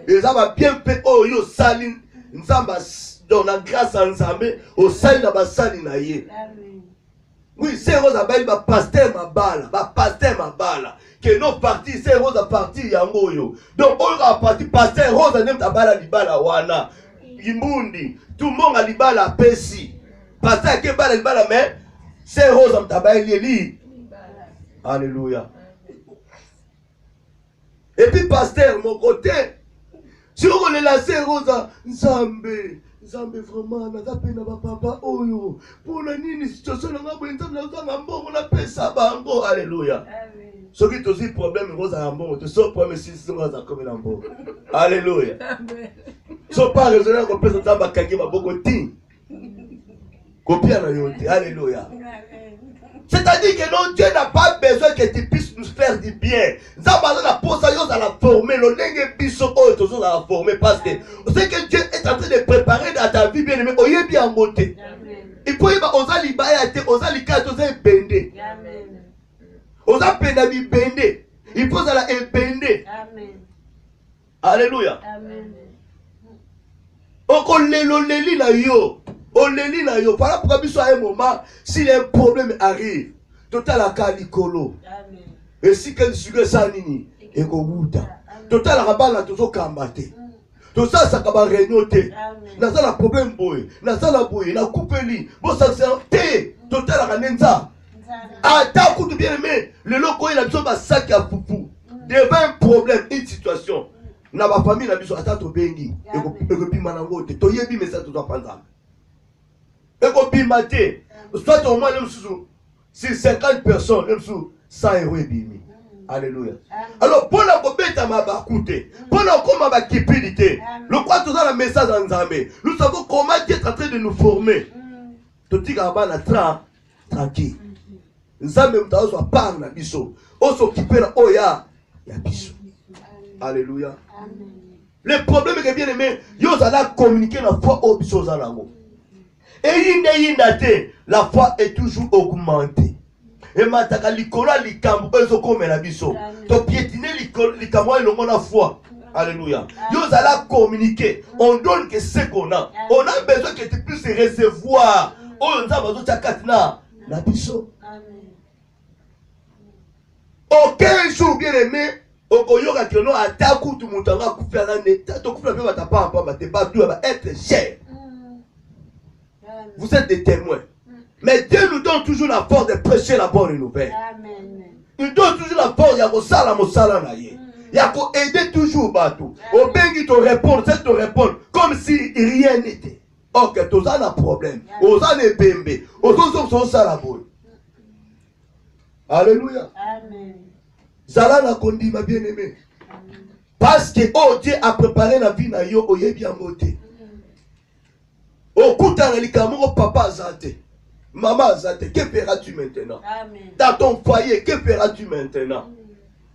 Et ça va bien fait. Oh, yo, saline. Nzamba dans la grâce à Nzambe au sein de la basali na ye. Oui, c'est Rose Abali ba pasteur ma bala. Que nos partis c'est Rose a parti yango yo. Donc on a parti pasteur Rose nem tabala libala wana. Imundi, tout le monde a libala pesi. Pasteur ke bala libala mais c'est Rose am tabali li. Alléluia. Et puis pasteur mon côté si on est là, c'est Rosa, Nzambe vraiment, naza pena ba papa oyo. Pour la nini situation na ngabo Nzambe naza ngambongo na pesa bango. Alléluia. Amen. Ce qui est aussi problème Rosa ngambongo, tu sors problème si Rosa comme ngambongo. Alléluia. Amen. So pas raisonner ko pesa Nzamba kangi maboko ti. Copia na yote. Alléluia. C'est-à-dire que non, Dieu n'a pas besoin que tu puisses nous faire du bien. Nzamba na posa yo za la former, lo lenge biso o to zo la former parce que c'est que Dieu est en train de préparer dans ta vie bien-aimé, oye bien monter. Il faut y oza libaya te, oza likato oza bende. Amen. Oza penda bi bende. Il faut ça la bende. Amen. Alléluia. Amen. Oko lelo leli na yo. On les lit là, voilà pourquoi il y a un moment, si un problème arrive, total à Kalikolo. Et si quelqu'un suit ça, et qu'on goûte. Total à Rabala, tout ça, Kambate. Tout ça, ça va rénoter. N'a pas de problème, boy. N'a pas de boy, n'a coupé li. Bon, ça c'est total à Nenza. À ta coup de bien aimé, le loco, il a besoin d'un sac à poupou. Devant un problème, une situation. N'a pas famille, il a besoin d'un bengi. Et que puis manango, te toyebi, mais ça tout en pensant. Et qu'on bimate, soit au moins, si 50 personnes, même sous 100 euros et bimi. Alléluia. Alors, pour la copette à ma bacoute, pour la comme ma cupidité, le quoi tout ça, le message en Zambé, nous savons comment Dieu est en train de nous former. Tout dit qu'à la tranquille. Zambé, nous avons pas na biso. On s'occupe de Oya, ya biso. Alléluia. Le problème est que bien aimé, yo allez communiquer la foi au biso zalango. Et la foi est toujours augmentée. emataka likolo likambo ezokomela biso to piétiner likambo elongo na foi. Alléluia. Dieu allons communiquer. On donne que ce qu'on a. On a besoin que tu puisses recevoir. On a besoin de na biso. Aucun jour bien aimé. Okoyoka que non ataku tu mutanga kufela ne to kufela pe batapa pa bateba tout va être cher. Vous êtes des témoins. Mais Dieu nous donne toujours la force de prêcher la bonne nouvelle. Amen. Il nous donne toujours la force ya ko sala mosala na ye. Ya ko aider toujours bateau. Au bengi te répondre, c'est te répondre comme si rien n'était. Ok, tous en a problème. Aux en est bembe. Aux autres sont ça la bonne. Alléluia. Amen. Zala na kondi ma bien aimé. Parce que oh Dieu a préparé la vie na yo oyebi en beauté. Au kuta na likamu papa azate. Maman azate, que feras-tu maintenant? Amen. Dans ton foyer, que feras-tu maintenant?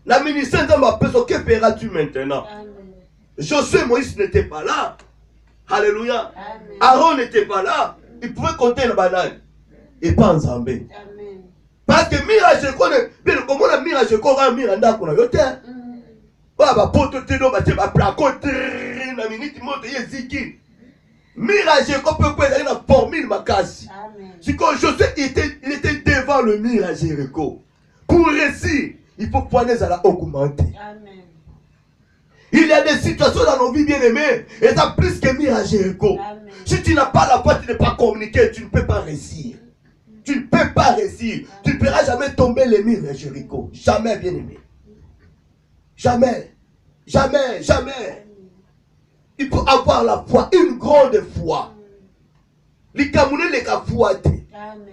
La ministère de ma personne, que feras-tu maintenant? Amen. Josué Moïse n'était pas là. Alléluia. Amen. Aaron n'était pas là. Il pouvait compter la banane. Et pas en Zambé. Amen. Parce que mirage, je connais. Bien, comment la mirage, je connais un miranda qu'on a yoté. Bah, pote, te do, bah, tu vas placoter. La minute, monte, yeziki. Mirage, je peux faire une formule, ma casse. Si quand Josué il était devant le mirage, Jéricho. Pour réussir, il faut poigner à la augmenter. Amen. Il y a des situations dans nos vies bien aimées. Et ça plus que mirage Jéricho. Si tu n'as pas la foi, tu ne peux pas communiquer, tu ne peux pas réussir. Tu ne peux pas réussir. Tu ne pourras jamais tomber les murs de Jéricho. Jamais bien aimé. Jamais. Jamais. Jamais. Il faut avoir la foi, une grande foi. Les Camerounais, les Kafouate. Amen.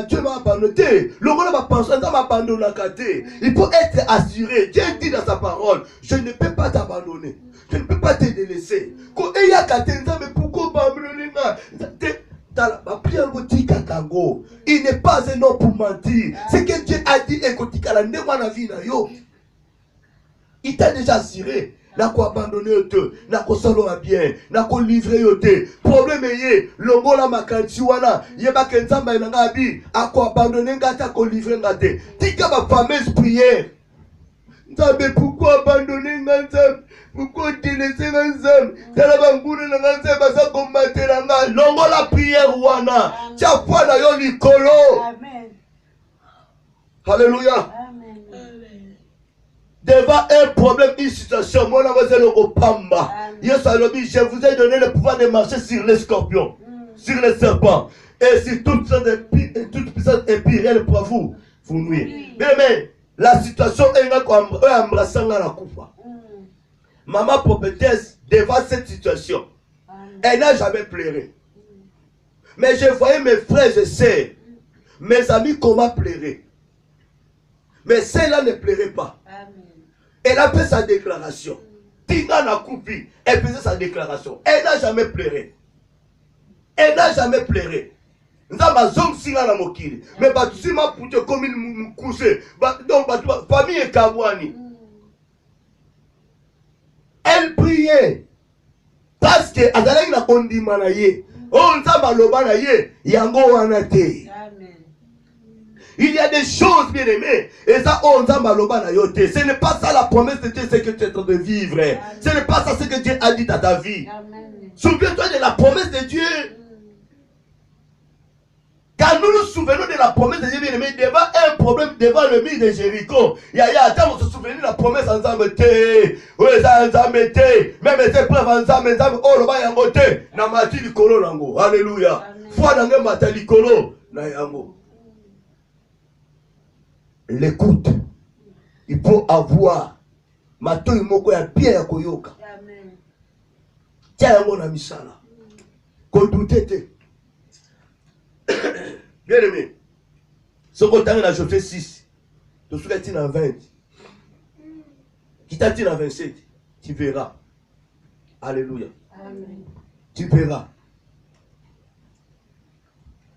Dieu m'a abandonné. Le rôle m'a pensé, m'a abandonné. Il faut être assuré. Dieu dit dans sa parole, je ne peux pas t'abandonner. Je ne peux pas te délaisser. Mais pourquoi m'abandonner? Il n'est pas un homme pour mentir. Ce que Dieu a dit, il t'a déjà assuré. N'a ko abandonné te, n'a ko solo bien, n'a ko livré te. Problème est, le mot la makanti wana, yeba kenzamba inanga bi, a ko abandonné ngata ko livré ngate. Tika ma fameuse prière. Nzambe pourquoi abandonner ngata? Pourquoi délaisser ngata? Tala bangune ngata basa combattre nga. Longo la prière wana. Tia foi na yo likolo. Amen. Alléluia. Devant un problème, une situation, moi, je vous ai donné le pouvoir de marcher sur les scorpions, sur les serpents, et sur toute puissance impériale pour vous nuire. Mais la situation est embrassant la coupe. Maman prophétesse, devant cette situation, elle n'a jamais pleuré. Mais je voyais mes frères et sœurs, mes amis, comment pleurer. Mais celle-là ne pleurait pas. Elle a fait sa déclaration. Tina n'a coupé. Elle faisait sa déclaration. Elle n'a jamais pleuré. Elle n'a jamais pleuré. Mais si ma poute comme il me couchait. Donc, famille est Kawani. Elle priait. Parce que, Adalaï n'a pas dit manaye. On t'a malobanaye. Yango wanate. Il y a des choses bien aimées. Et ça, on a maloba na yote. Ce n'est pas ça la promesse de Dieu, c'est que tu es en train de vivre. Ce n'est pas ça ce que Dieu a dit à ta vie. Souviens-toi de la promesse de Dieu. Quand nous nous souvenons de la promesse de Dieu, bien aimé, devant un problème, devant le mur de Jéricho, attends, on se souvient de la promesse ensemble. Oui, ça ensemble. Même ces preuves ensemble. Oh, le bas yango te. Na mati likolo nango. Alléluia. Foi nange mata likolo na yango. L'écoute, il faut avoir mato imoko ya pierre koyoka. Amen. Tia yango na misala. Ko doutete. Bien aimé. Ce qu'on t'a dans Josué 6, tu souviens dans 20. Qui t'a dit dans 27, tu verras. Alléluia. Amen. Tu verras.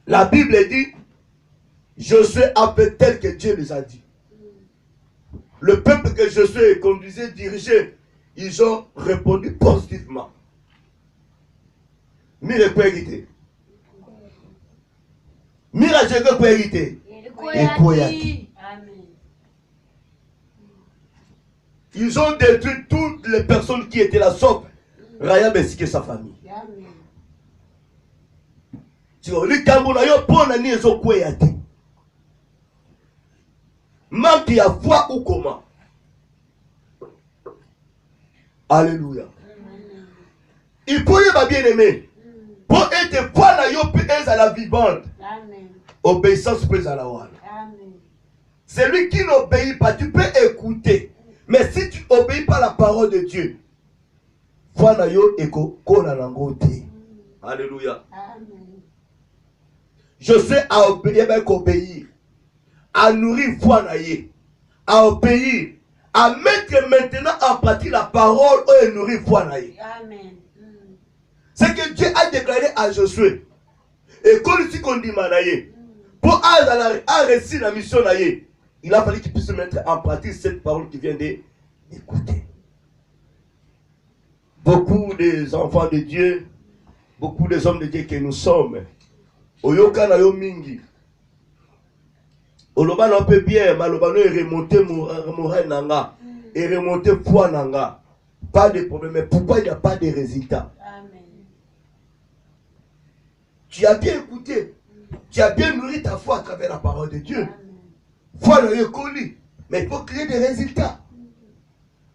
La Bible dit Josué a fait tel que Dieu les a dit. Le peuple que Josué conduisait, dirigeait, ils ont répondu positivement. Mire quoi hérité. Mire à Jésus quoi hérité. Ekoyaki. Ils ont détruit toutes les personnes qui étaient là, sauf Rahab ainsi que sa famille. Tu vois, le Cameroun, il y a bon année, ils ont quoi yate. Manque y a foi ou comment. Alléluia. Il peut y avoir bien aimé. Pour être foi, il y a à la vivante. Obéissance peut à la one. Celui qui n'obéit pas, tu peux écouter. Mais si tu n'obéis pas à la parole de Dieu, foi na yo eko kona nangote. Alléluia. Je sais à obéir, obéir, à nourrir foi na ye, à obéir, à mettre maintenant en pratique la parole et nourrir foi na ye. C'est que Dieu a déclaré à Josué. Et quand il dit qu'on dit manaye, pour réussir la mission na ye, il a fallu qu'il puisse mettre en pratique cette parole qui vient d'écouter. Beaucoup des enfants de Dieu, beaucoup des hommes de Dieu que nous sommes, oyoka na yo mingi, oloba na peu bien, maloba no remonter moral nanga, et remonter foi nanga, pas de problème. Mais pourquoi il n'y a pas de résultat? Tu as bien écouté, tu as bien nourri ta foi à travers la parole de Dieu. Foi na yo connu, mais il faut créer des résultats.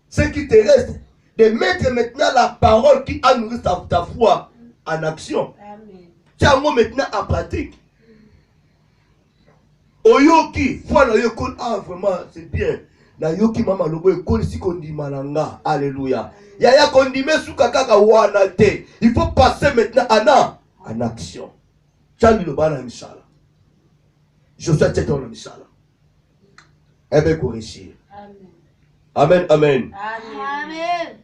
Ce qui te reste, de mettre maintenant la parole qui a nourri ta foi en action. Tiens, moi maintenant en pratique. Oyoki, foi na yo connu, ah vraiment, c'est bien. Na yoki mama lobo ekoli si kondi mananga. Alléluia. Yaya kondi mesu kakaka wana te. Il faut passer maintenant en action. Tiens, le bana misala. Je souhaite être en misala. Eh bien, corriger. Amen, amen. Amen.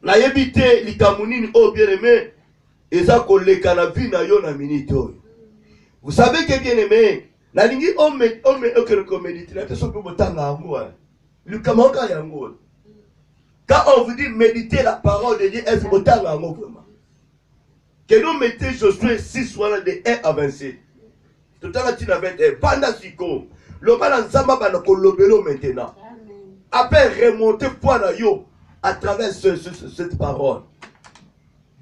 Na yebite likamunini oh bien aimé. Eza koleka na vie na yo na minute. Vous savez que bien aimé, na lingi ome okere méditer la personne peut botanga ngo. Lukamanga yango. Quand on vous dit méditer la parole de Dieu, est-ce botanga ngo vraiment? Que nous mettez Josué 6 voilà de 1 à 27. Tout à l'heure tu n'avais pas siko. Le bal nzamba bana kolobelo maintenant. Après remonter foi na yo à travers cette parole.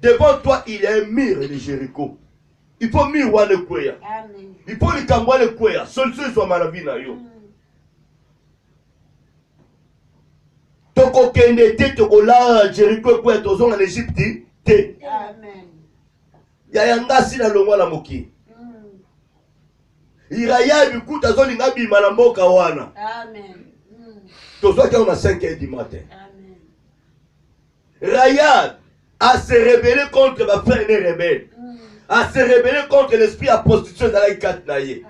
Devant toi, il y a un mur de Jéricho. Il faut miroir le kweya. Il faut le cambois le kweya. Solution soit malavi na yo. Toko kende te toko la Jéricho kweya tozong en Égypte te. Amen. Ya yangasi na longwa la moki. Iraya biku tazoli ngabi manamboka wana. Amen. Tozo qui on a 5 heures du matin. Amen. Rayad a se rebellé contre ma frère et rebelle. A se rebellé contre l'esprit à prostitution dans la 4 naïe.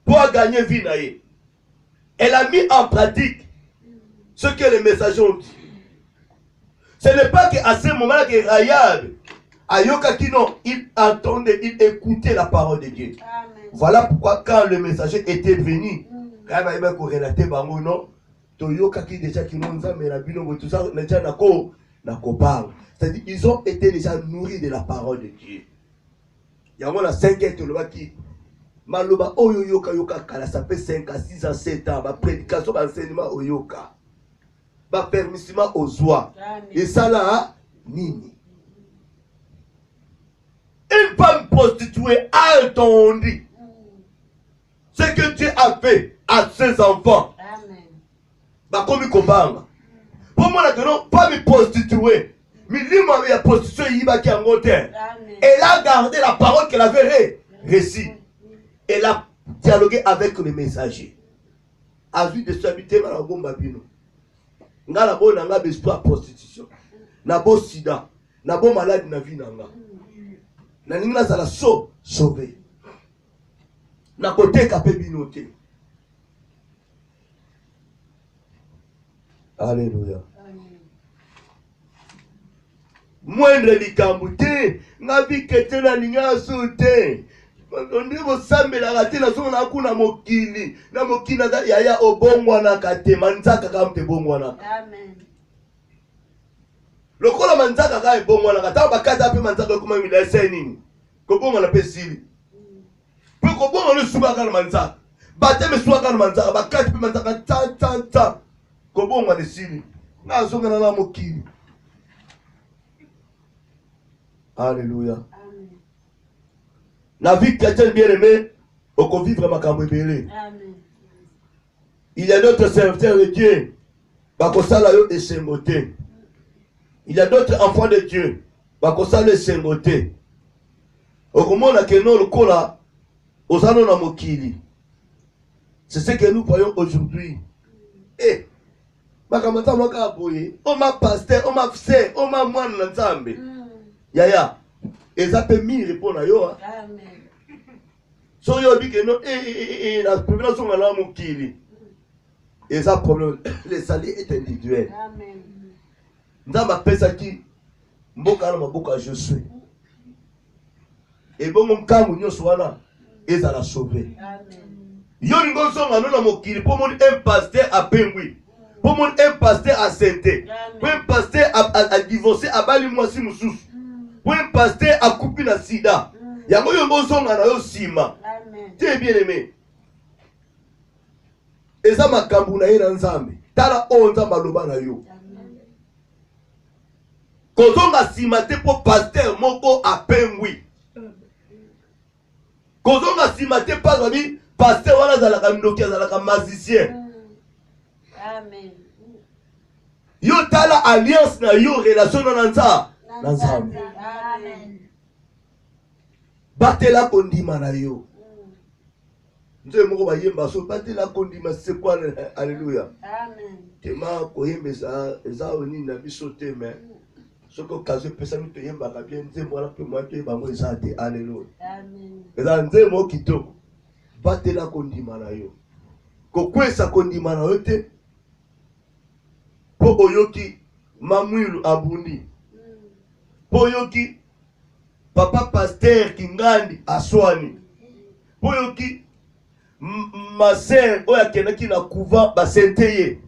Pour gagner vie naïe. Elle a mis en pratique ce que les messagers ont dit. Ce n'est pas qu'à ce moment-là que Rayad Ayoka qui non, il entendait, il écoutait la parole de Dieu. Amen. Voilà pourquoi quand le messager était venu, quand il va relater bango non, Toyoka qui déjà qui n'ont jamais la bino tout ça, déjà nako parle. C'est-à-dire ils ont été déjà nourris de la parole de Dieu. Il y a moins 5 ans le qui maloba oyoka yoka kala ça fait 5 à 6 à 7 ans, ma prédication enseignement oyoka. Ba permissement aux oies. Et ça là nini. Une femme prostituée a entendu ce que Dieu a fait à ses enfants. Amen. Bah comme il comprend. Pour moi, non, pas me prostituer. Mais lui-même, il a prostitué, il va qui en hauteur. Elle a gardé la parole qu'elle avait récit. Elle a dialogué avec le messager. A vu de s'habiter dans la bombe babino. Nga la bonne nga besoin de prostitution. Na bo sida, na bo malade na vie nanga. Na ninga za la sauver. Na côté capé binoté. Alléluia. Moindre likambuté, nga vi kete na ninga soute. Ndimo sambe la raté na so na kuna mokili. Na mokina da yaya obongwa na kate manzaka kamte bongwa na. Amen. Lokola manzaka ka ebongwa na kata bakata pe manzaka kuma milese nini. Ko bongwa na pe sili. Pe okobonga le suka na manzaka bateme suka na manzaka bakati pe manzaka ta kobonga le sili na zonga na mokili. Alléluia. Amen. La vie chrétienne bien-aimée, on peut vivre makambo ebele. Amen. Il y a d'autres serviteurs de Dieu, bakosala yo esengote. Il y a d'autres enfants de Dieu, bakosala esengote. Okomona ke no lokola ozano na mokili. C'est ce que nous voyons aujourd'hui. Eh, makambo ta maka boye, o ma pasteur, o ma frère, o ma mwana na Nzambe. Yaya, ezape mi répond na yo. Amen. So yo bi ke no la problème sont na mokili. Et ça problème, le salaire est individuel. Amen. Nzamba pesa ki mboka na maboka je suis. Et bon mon kamu nyoso wana ezala sauver. Amen. Yo ngo zonga no na mokili pour mon un pasteur à Pengui. Pour mon un pasteur à Sainte. Pour un pasteur à divorcer à bali mwasi mususu. Pour un pasteur à couper na sida. Yango yo ngo zonga na yo sima. Amen. Tu es bien aimé. Eza makambu na ye na Nzambe. Tala o Nzamba loba na yo. Kozonga sima te po pasteur moko a Pengui. Kozonga sima te pas wani pasteur wana zalaka ndoki zalaka magicien. Amen. Yo tala alliance na yo relation na Nzambe. Amen. Batela kondima na yo. Nze moko bayemba so batela kondima c'est quoi? Alléluia. Amen. Tema koyemba eza oni na biso te mais soko kazo pesa mi to yemba ka bien nze mwana pe mwa te bango eza te. Alléluia. Amen. Eza nze mo kitoko. Batela kondima na yo. Kokwesa kondima na yo te. Po oyoki mamwilu abundi. Po oyoki papa pasteur Kingandi aswani. Po oyoki ma sœur oya kenaki na couvent basenteye.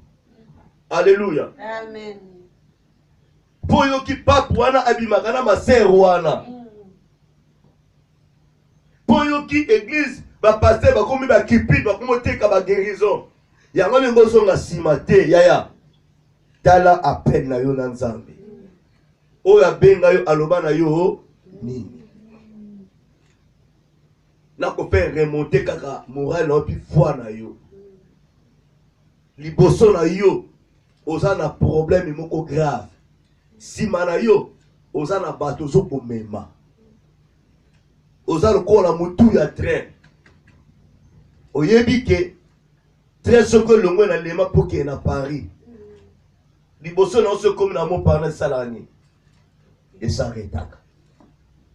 Alléluia. Amen. Po oyoki pape wana abimaka na ma sœur wana. Po oyoki église ba pasteur bakomi ba kipi bakomi teka ba guérison. Yango nengo zonga sima te yaya. Tala appel na yo na Nzambe. Oya benga yo aloba na yo nini. Na ko faire remonter kaka moral na pi foi na yo. Liboso na yo oza na problème moko grave. Sima na yo oza na bato zo komema. Oza lokola mutu ya train. Oyebi ke train soko longwe na lema poke na Paris. Liboso na ose comme na mon parent salani. Et ça retaka.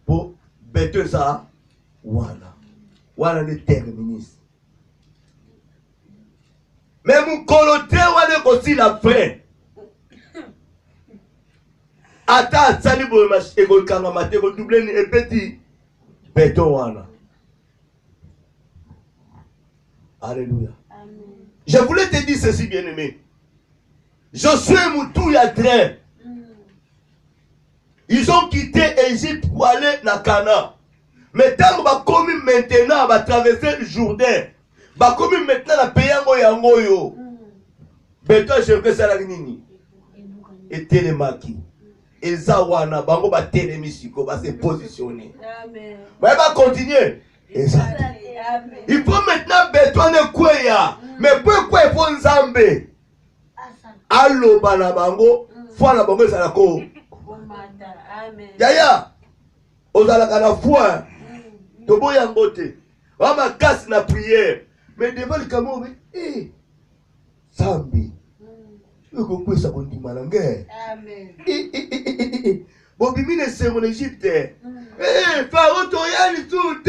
Pour beto ça wana ne terminus. Mais mon coloté wana kosi la fin. Ata sali bo mas ego kanga mate ko double ni petit beto wana. Alléluia. Amen. Je voulais te dire ceci, bien-aimé. Josué Moutou Yadren. Ils ont quitté Égypte pour aller dans Canaan. Mais tant que commis maintenant va traverser le Jourdain, va commis maintenant la pays yangoyo. Mais toi je veux ça la nini. Et télémaki. Et Zawana bango ba télémisiko va se positionner. Amen. Mais va continuer. Et ça. Amen. Il faut maintenant besoin de quoi ya. Mais pourquoi il faut Nzambe? Allo bana bango, foi na bango ça la ko. Amen. Yaya, ozalaka na foi. Tobo yango te. Wa makasi na prière. Mais devant le camo, Sambi. Yoko kwesa kondima na nge. Amen. Bobimi ne semo en Égypte. Pharaon toyali tout.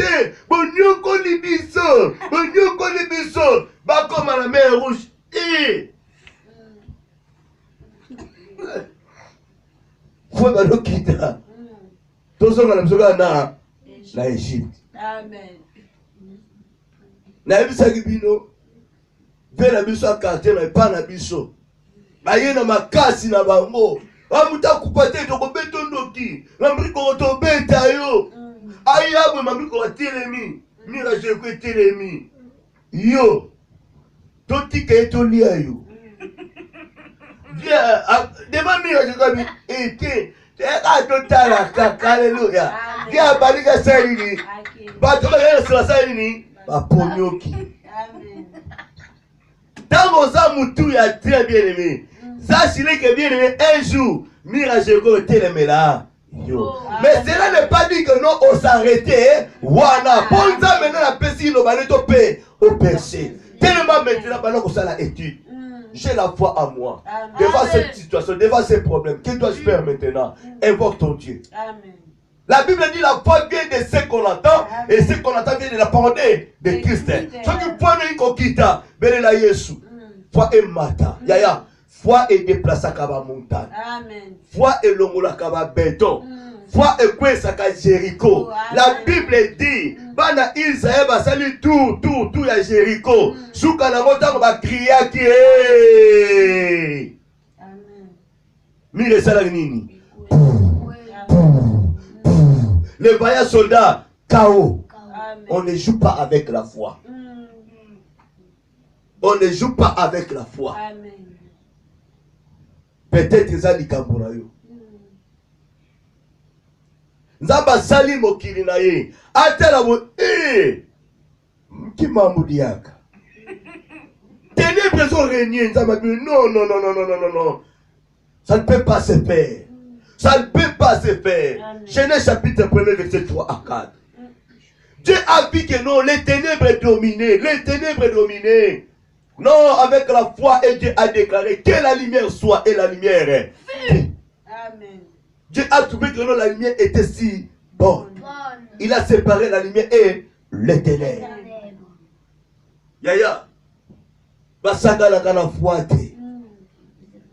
Bonyoko libiso. Bonyoko libiso. Ba comme la mer rouge. Faut que nous quittons. Tous ceux qui sont là, na Égypte. Amen. Na ebisa kibino. Vena biso akate na pa na biso. Ba ye na makasi na bango. Amuta kupate to kobeto ndoki. Na mbiko to beta yo. Ayabwe mabiko wa telemi. Mira Jericho etelemi. Yo. Totika etolia yo. Viens, devant Mira Jericho était. Alléluia. Viens, Balika Salini. Batoka sur Salini. Baponyoki. Dans vos âmes, tout est très bien aimé. Sachez que bien aimé, un jour, Mira Jericho était là. Mais cela n'est pas dit que non, on s'arrêtait. Wana, bonza maintenant la péché, le balai au péché. Tellement maintenant, on s'est la étude. J'ai la foi en moi. Amen. Devant cette situation, devant ces problèmes, que dois-je faire maintenant? Invoque ton Dieu. Amen. La Bible dit la foi vient de ce qu'on entend. Amen. Et ce qu'on entend vient de la parole de Christ. Ce qui foi n'est qu'on quitte, ben la Yesu. Foi est mata. Yaya. Foi est déplacée à la montagne. Amen. Foi est longola kaba béton. Foi est quoi ça ka Jéricho. La Bible dit, bana Israël va saluer tout à Jéricho. Souka na montagne va crier qui est. Amen. Mire ça la nini. Les vaillants soldats, chaos. On ne joue pas avec la foi. On ne joue pas avec la foi. Amen. Peut-être ça dit Kamborayo. Nzamba sali mokili na ye. Atela mo Kimamoudiaka. Ténèbres ont régné. Non. Ça ne peut pas se faire. Ça ne peut pas se faire. Genèse chapitre 1, verset 3 à 4. Dieu a dit que non, les ténèbres dominaient. Les ténèbres dominaient. Non, avec la foi, et Dieu a déclaré que la lumière soit et la lumière est. Amen. Dieu a trouvé que non, la lumière était si bonne. Il a séparé la lumière et les ténèbres. Yaya. Basaka la kana foi te.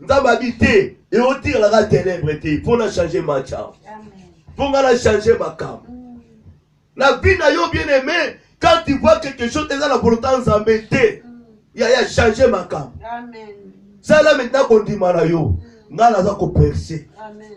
Nzamba habité et on tire la ténèbre te. Il faut la changer ma chance. Il faut la changer ma cam. La vie n'a yo bien aimé. Quand tu vois quelque chose, tu as la volonté d'embêter. Yaya changer ma cam. Amen. Ça là maintenant qu'on dit manayo. Ngala za ko percer.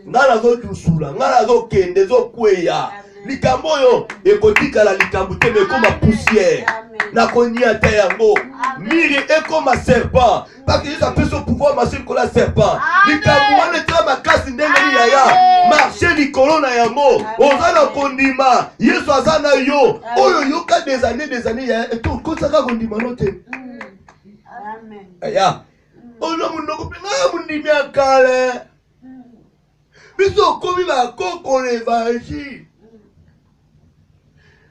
Ngala zo dusula. Ngala zo kende zo kweya. Likambo yo ekotika la likambo te me comme poussière. Na konia te yango. Miri est comme un serpent. Parce que ça peut son pouvoir marcher comme un serpent. Likambo wana te ma kasi ndenge yaya. Marcher likolo na yango. Ozana kondima. Yesu azana yo. Oyo yoka des années yaya. Et tout kosaka kondima note. Amen. Aya. Ono munoko pinga mundimi akale. Biso komi ba koko l'évangile.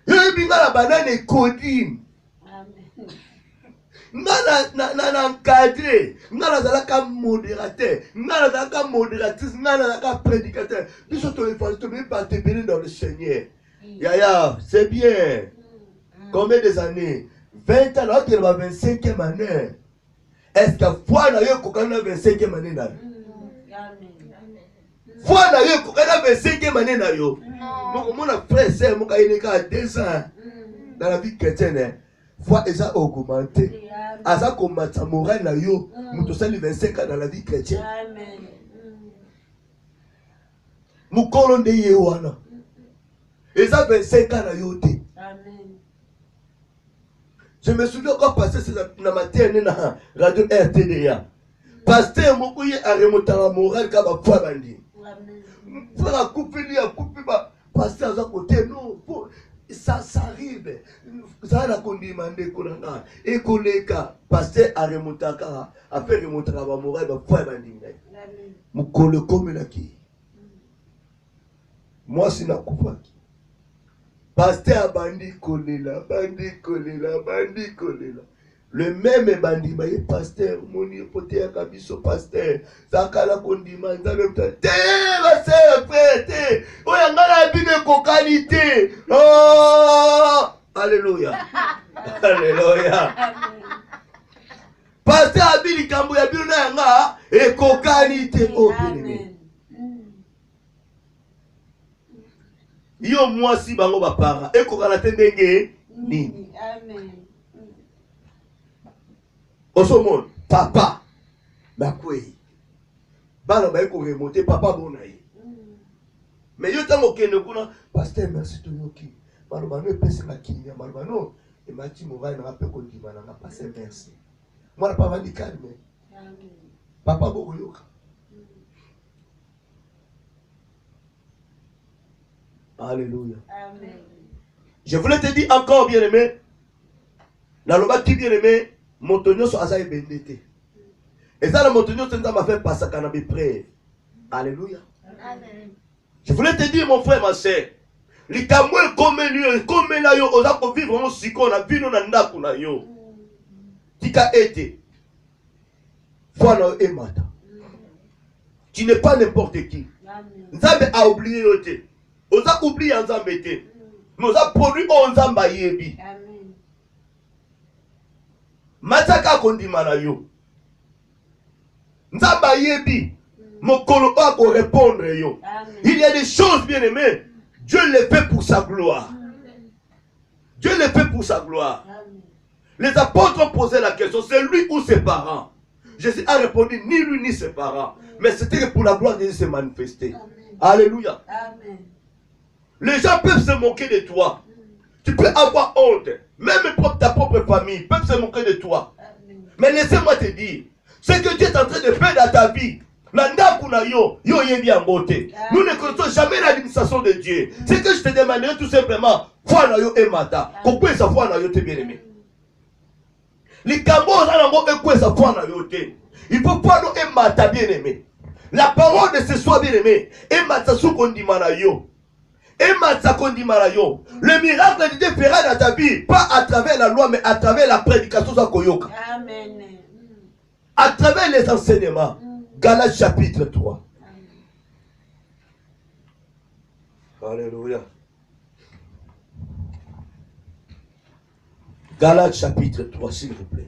Binga la banane codine. Amen. Ngana encadré. Ngana zalaka modérateur. Ngana zalaka modératrice. Ngana zalaka prédicateur. Biso to l'évangile to même pas te bénir dans le Seigneur. Yaya, c'est bien. Combien des années? 20 ans, là, tu es dans la 25e année. Est-ce que foi n'a eu qu'aucun 25e année là? Foi n'a eu qu'aucun 25e année là. Mon frère, c'est mon gars, à 2 ans dans la vie chrétienne. Foi est ça augmenté. À ça comme ma morale là, yo, nous tous 25 ans dans la vie chrétienne. Nous colons de Yewana. Et ça 25 ans là, yo. Je me souviens quand passé dans ma terre na radio RTDA. Pasteur Mokoye a remonté la morale comme a foi bandi. Pour la couper ba pasteur à côté non ça arrive. Ça la condamné kolanga et koleka pasteur a remonté a fait remonter la morale ba foi bandi. Mukole comme la qui. Moi c'est la coupa. Pasteur bandi kolela. Le même bandi maye pasteur moni pote akabiso pasteur zakala kondima nzambe mta te va se prêter oya ngala bine ko qualité. Oh alléluia. Alléluia. Pasteur abili kambo ya bino na nga e ko qualité o bine. Yo moi si bango ba para e ko kana tendenge nini. Amen. Osomon papa bakwe. Bana ba ko remonter papa bonaye. Mais yo tango kende kuna pasteur merci to yoki. Malobano et pèse la kinya. Malobano et Mati Mouva n'a pas qu'on dit n'a pas passé merci. Moi n'a pas vendu calme. Papa Bogoyoka. Alléluia. Amen. Je voulais te dire encore, bien-aimé, la loba qui bien-aimé, Montonio so azaï bendete. Et ça, le Montonio so m'a fait passer à cannabis prêt. Alléluia. Amen. Je voulais te dire, mon frère, ma soeur, les camoués comme là, yo, osa ko vivre en siko, na vino na ndaku na yo. Tika été. Voilà, et mata. Tu n'es pas n'importe qui. Nzambe a oublié yo te. Osa oublié Nzambe te. Mais osa produit on Nzamba yebi. Amen. Mataka kondima na yo. Nzamba yebi. Mokolo a ko répondre yo. Amen. Il y a des choses bien aimées. Dieu les fait pour sa gloire. Dieu les fait pour sa gloire. Amen. Les apôtres ont posé la question, c'est lui ou ses parents? Jésus a répondu, ni lui ni ses parents. Mais c'était que pour la gloire de Dieu se manifester. Alléluia. Amen. Les gens peuvent se moquer de toi. Tu peux avoir honte. Même ta propre famille peuvent se moquer de toi. Amen. Mais laissez-moi te dire, ce que Dieu est en train de faire dans ta vie, nous ne connaissons jamais l'administration de Dieu. Ce que je te demanderai tout simplement, foi na yo et mata. Pourquoi ça foi na yo te bien aimé? Les cambos et ça foi na yo te. Il faut pas nous et mata bien aimé. La parole de ce soir bien aimé. Et mata sou kondima na yo. Et mata kondima na yo. Le miracle de Dieu fera dans ta vie, pas à travers la loi, mais à travers la prédication de Koyoka. Amen. À travers les enseignements. Galates chapitre 3. Alléluia. Galates chapitre 3, s'il vous plaît.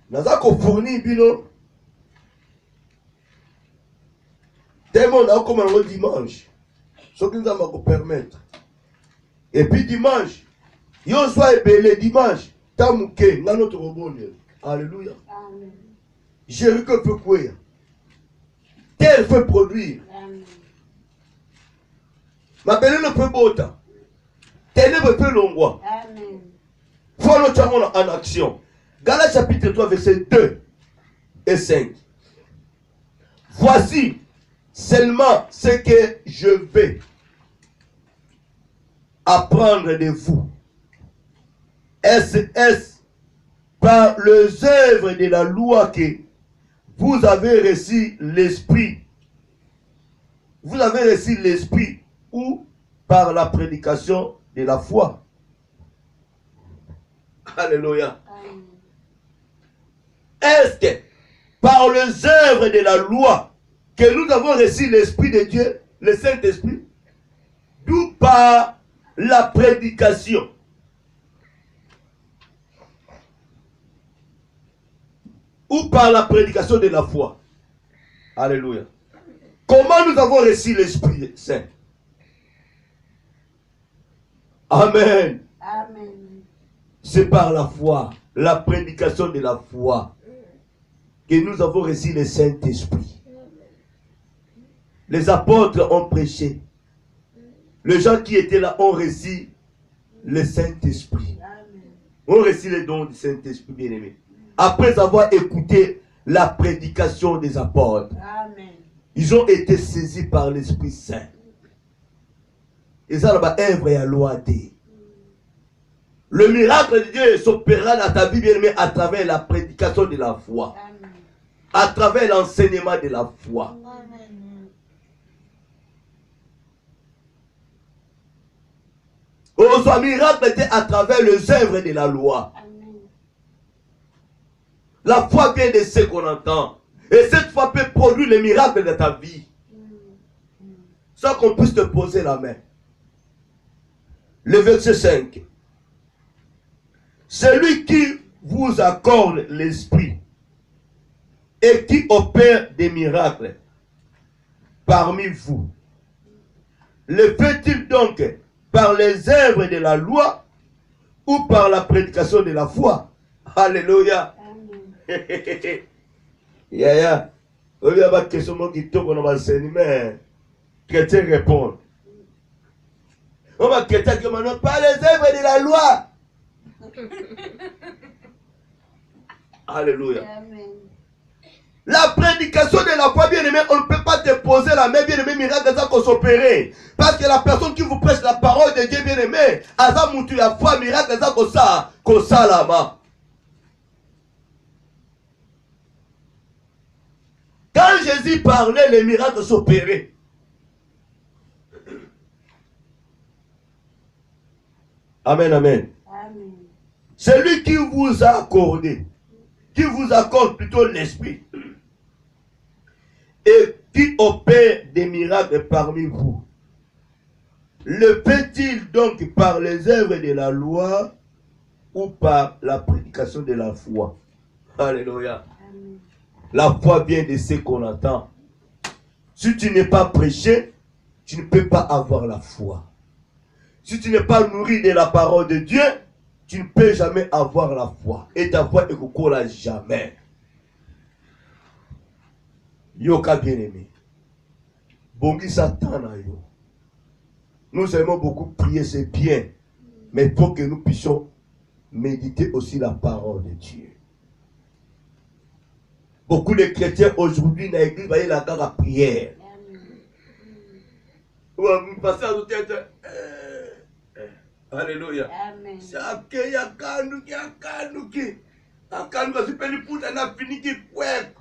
Nous avons fourni bino. Tellement on a comme un dimanche. Ce qui nous a permettre. Et puis dimanche, yo soit belé dimanche, tamouké, na notre rebondir. Alléluia. Amen. Jéricho peut courir. Terre peut produire. Amen. Ma belle ne peut bota. Ténèbres peut l'ongwa. Amen. Faut le chamon en action. Galates chapitre 3, verset 2 et 5. Voici seulement ce que je vais apprendre de vous. Est-ce par les œuvres de la loi que vous avez reçu l'esprit? Vous avez reçu l'esprit ou par la prédication de la foi? Alléluia. Amen. Est-ce que par les œuvres de la loi que nous avons reçu l'Esprit de Dieu, le Saint-Esprit, ou par la prédication? Ou par la prédication de la foi? Alléluia. Comment nous avons reçu l'Esprit Saint? Amen. Amen. C'est par la foi, la prédication de la foi, que nous avons reçu le Saint-Esprit. Les apôtres ont prêché. Les gens qui étaient là ont reçu le Saint-Esprit. Ont reçu les dons du Saint-Esprit, bien-aimé. Après avoir écouté la prédication des apôtres, Amen. ils ont été saisis par l'Esprit Saint. Et ça, là-bas, œuvre et à loi. Le miracle de Dieu s'opérera dans ta vie, bien-aimé, à travers la prédication de la foi. Amen. À travers l'enseignement de la foi. Son miracle était à travers les œuvres de la loi. Amen. La foi vient de ce qu'on entend. Et cette foi peut produire le miracle de ta vie. Sans qu'on puisse te poser la main. Le verset 5. Celui qui vous accorde l'esprit et qui opère des miracles parmi vous, le fait-il donc par les œuvres de la loi ou par la prédication de la foi? Alléluia. Amen. Yaya, au lieu d'avoir question qui tombe dans l'enseignement, chrétien répond. On va chrétien qui demande pas les œuvres de la loi. Alléluia. Amen. La prédication de la foi, bien-aimé, on ne peut pas te poser la main, bien-aimé, miracle, ça qu'on s'opérer. Parce que la personne qui vous prêche la parole de Dieu, bien-aimé, à ça, moutu la foi, miracle, ça qu'on ça là-bas. Quand Jésus parlait, les miracles s'opéraient. Amen, amen. Amen. Celui qui vous a accordé, qui vous accorde plutôt l'esprit, et qui opère des miracles parmi vous, le fait-il donc par les œuvres de la loi ou par la prédication de la foi? Alléluia. Amen. La foi vient de ce qu'on entend. Si tu n'es pas prêché, tu ne peux pas avoir la foi. Si tu n'es pas nourri de la parole de Dieu, tu ne peux jamais avoir la foi. Et ta foi ne courra jamais. Yoka bien-aimé. Bongi Satan na yo. Nous aimons beaucoup prier, c'est bien. Mais il faut que nous puissions méditer aussi la parole de Dieu. Beaucoup de chrétiens aujourd'hui dans l'église, voyez la garde à prière. Alléluia. Amen. Chacun y a kanuki, akanuka sipeli puta na finiki kwek.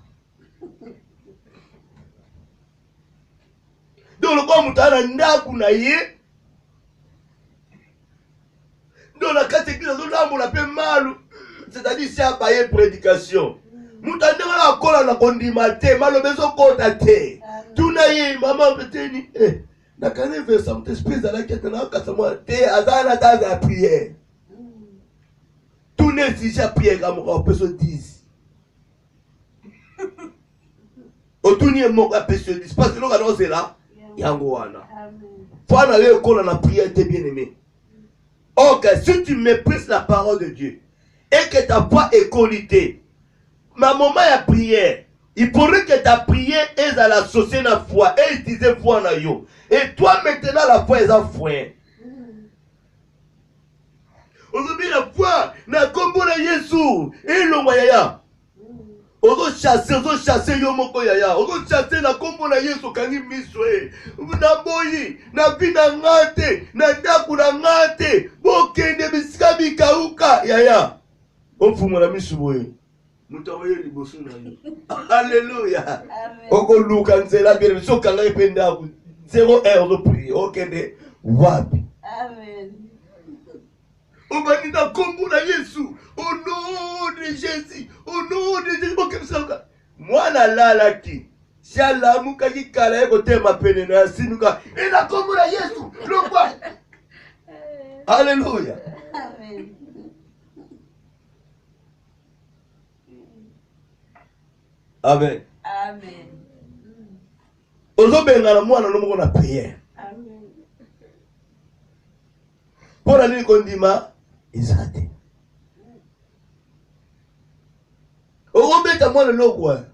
Donc le corps mutana ndaku na ye. Donc la catégorie de l'âme on l'appelle mal. C'est-à-dire c'est à payer prédication. Mutana la kola na kondimate, malo beso kota te. Tuna ye maman peteni na kane versa m'espèce à la quête na kasamo te azana dans la prière. Tout n'est si j'ai prié comme on peut se dire. Autour n'y mon peut se dire parce que nous allons c'est là. Yangoana. Faut aller qu'on a prière t'es bien aimé. Ok, si tu méprises la parole de Dieu et que ta foi est qualité, ma maman a prière. Il faudrait que ta prière est à l'associer la foi et utiliser foi na yo. Et toi maintenant la foi est en foi. Aujourd'hui la foi na kombo na Yesu et lo yaya. Ozo chasser yo moko yaya. Ozo chasser na kombo na Yesu kangi miswe. Na boyi na bina ngate na ndaku na ngate bokende bisika bikauka yaya. Ofumo na misuboye. Alléluia. Oko luka nzela bien so kanga ependa 0 heure de prier. Okende wapi. Amen. Obanita kombo na Yesu. Au nom de Jésus. Au nom de Jésus. Okemsaka. Mwana lalaki. Shala muka yikala eko tema pene na sinuka. Ina kombo na Yesu. Lokwa. Alléluia. Amen. Amen. Amen. Ozobenga na mwana no moko na prière. Amen. Pour aller kondima ezate. Ozobeta mwana lokwa.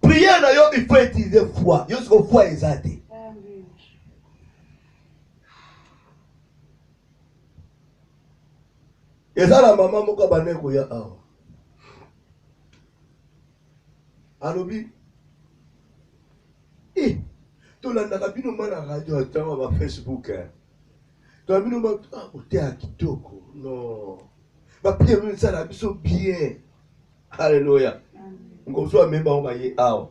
Prière na yo il faut utiliser foi. Yo siko foi ezate. Amen. Eza la maman moko bane ko ya awa. Alobi. Tolanda bino mana radio atanga ba Facebook. To bino ba ote akitoko. Non. Ba prière nous ça la biso bien. Alléluia. On soit même on va y awa.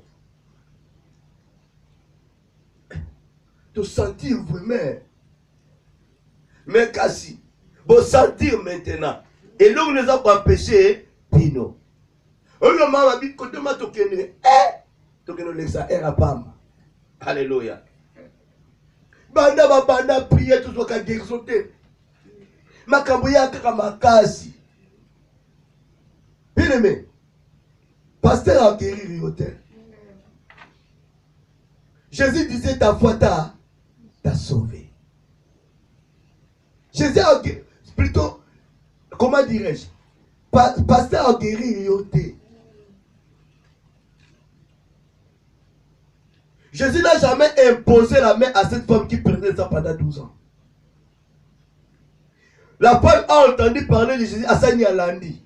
To sentir vraiment. Mais kasi pour sentir maintenant. Et l'on ne les a pas empêchés, Pino. On le m'a dit que tu m'as toqué. Tokeno lexa era pam. Alléluia. Banda prier tout ce qu'a guérisonté. Makamboya kaka makasi. Bien aimé. Pasteur a guéri Riotel. Jésus disait ta foi t'a sauvé. Jésus a guéri. Plutôt, comment dirais-je, pasteur a guéri yoté. Jésus n'a jamais imposé la main à cette femme qui prenait ça pendant 12 ans. La femme a entendu parler de Jésus à Sani Alandi.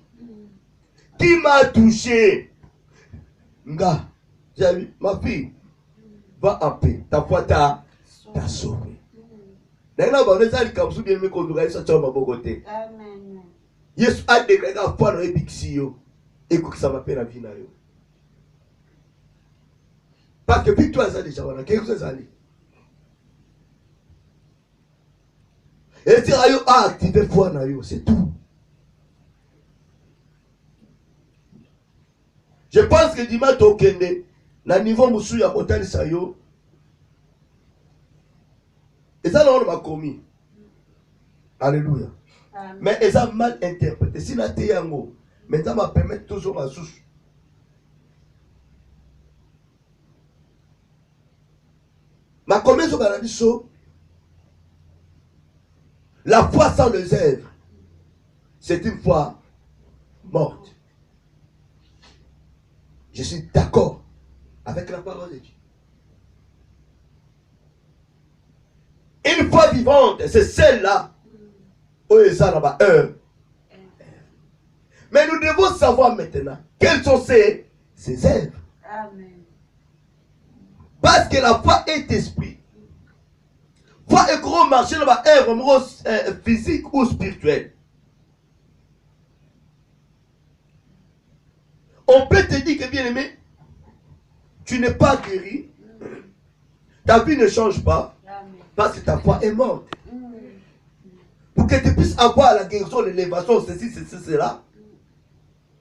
Qui m'a touché? Nga, j'ai vu, ma fille, va en paix. Ta foi t'a sauvé. Amen. Yesu a déclaré la foi dans les bixio. Écoute, ça m'appelle la vie. Parce que puis toi, ça déjà, qu'est-ce que ça allait? Et si Ayo a activé foi dans yo, c'est tout. Je pense que dimanche au Kende, na niveau musu ya hôtel Sayo, et ça on m'a commis. Alléluia. Mais ils ont mal interprété. Si la yango, mais ça m'a permis toujours ma souche. Ma commune sur Bananiso, la foi sans les œuvres, c'est une foi morte. Je suis d'accord avec la parole de Dieu. Une foi vivante, c'est celle-là où ils ont là-bas mais nous devons savoir maintenant quelles sont ces œuvres. Amen. Parce que la foi est esprit. Foi est gros marché là-bas, œuvre physique ou spirituelle. On peut te dire que bien aimé, tu n'es pas guéri, ta vie ne change pas, parce que ta foi est morte. Pour que tu puisses avoir la guérison, l'élévation, ceci, cela,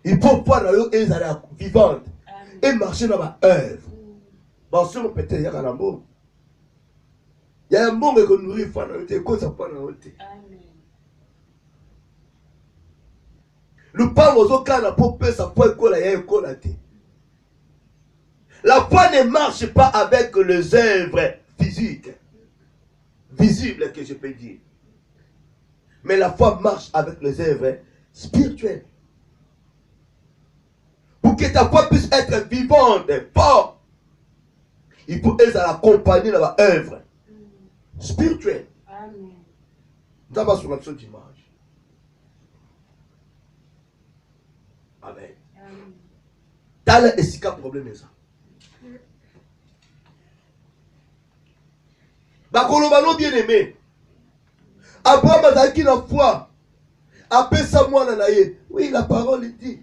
il faut voir dans eux et aller vivante et marcher dans ma œuvre. Bon, si on peut te dire à la mort, il y a un bon que nous nourrit, quoi ça prend dans le thé. Le pain aux autres cas pour paix, ça peut être la foi ne marche pas avec les œuvres physiques, visibles que je peux dire. Mais la foi marche avec les œuvres spirituelles. Pour que ta foi puisse être vivante, forte, il faut être accompagner dans l'œuvre spirituelle. Nous avons sur l'action d'image. Amen. Dans le problème est ça. Bakolobano bien aimé. Abraham a dit la foi. Après ça, moi, oui, la parole dit.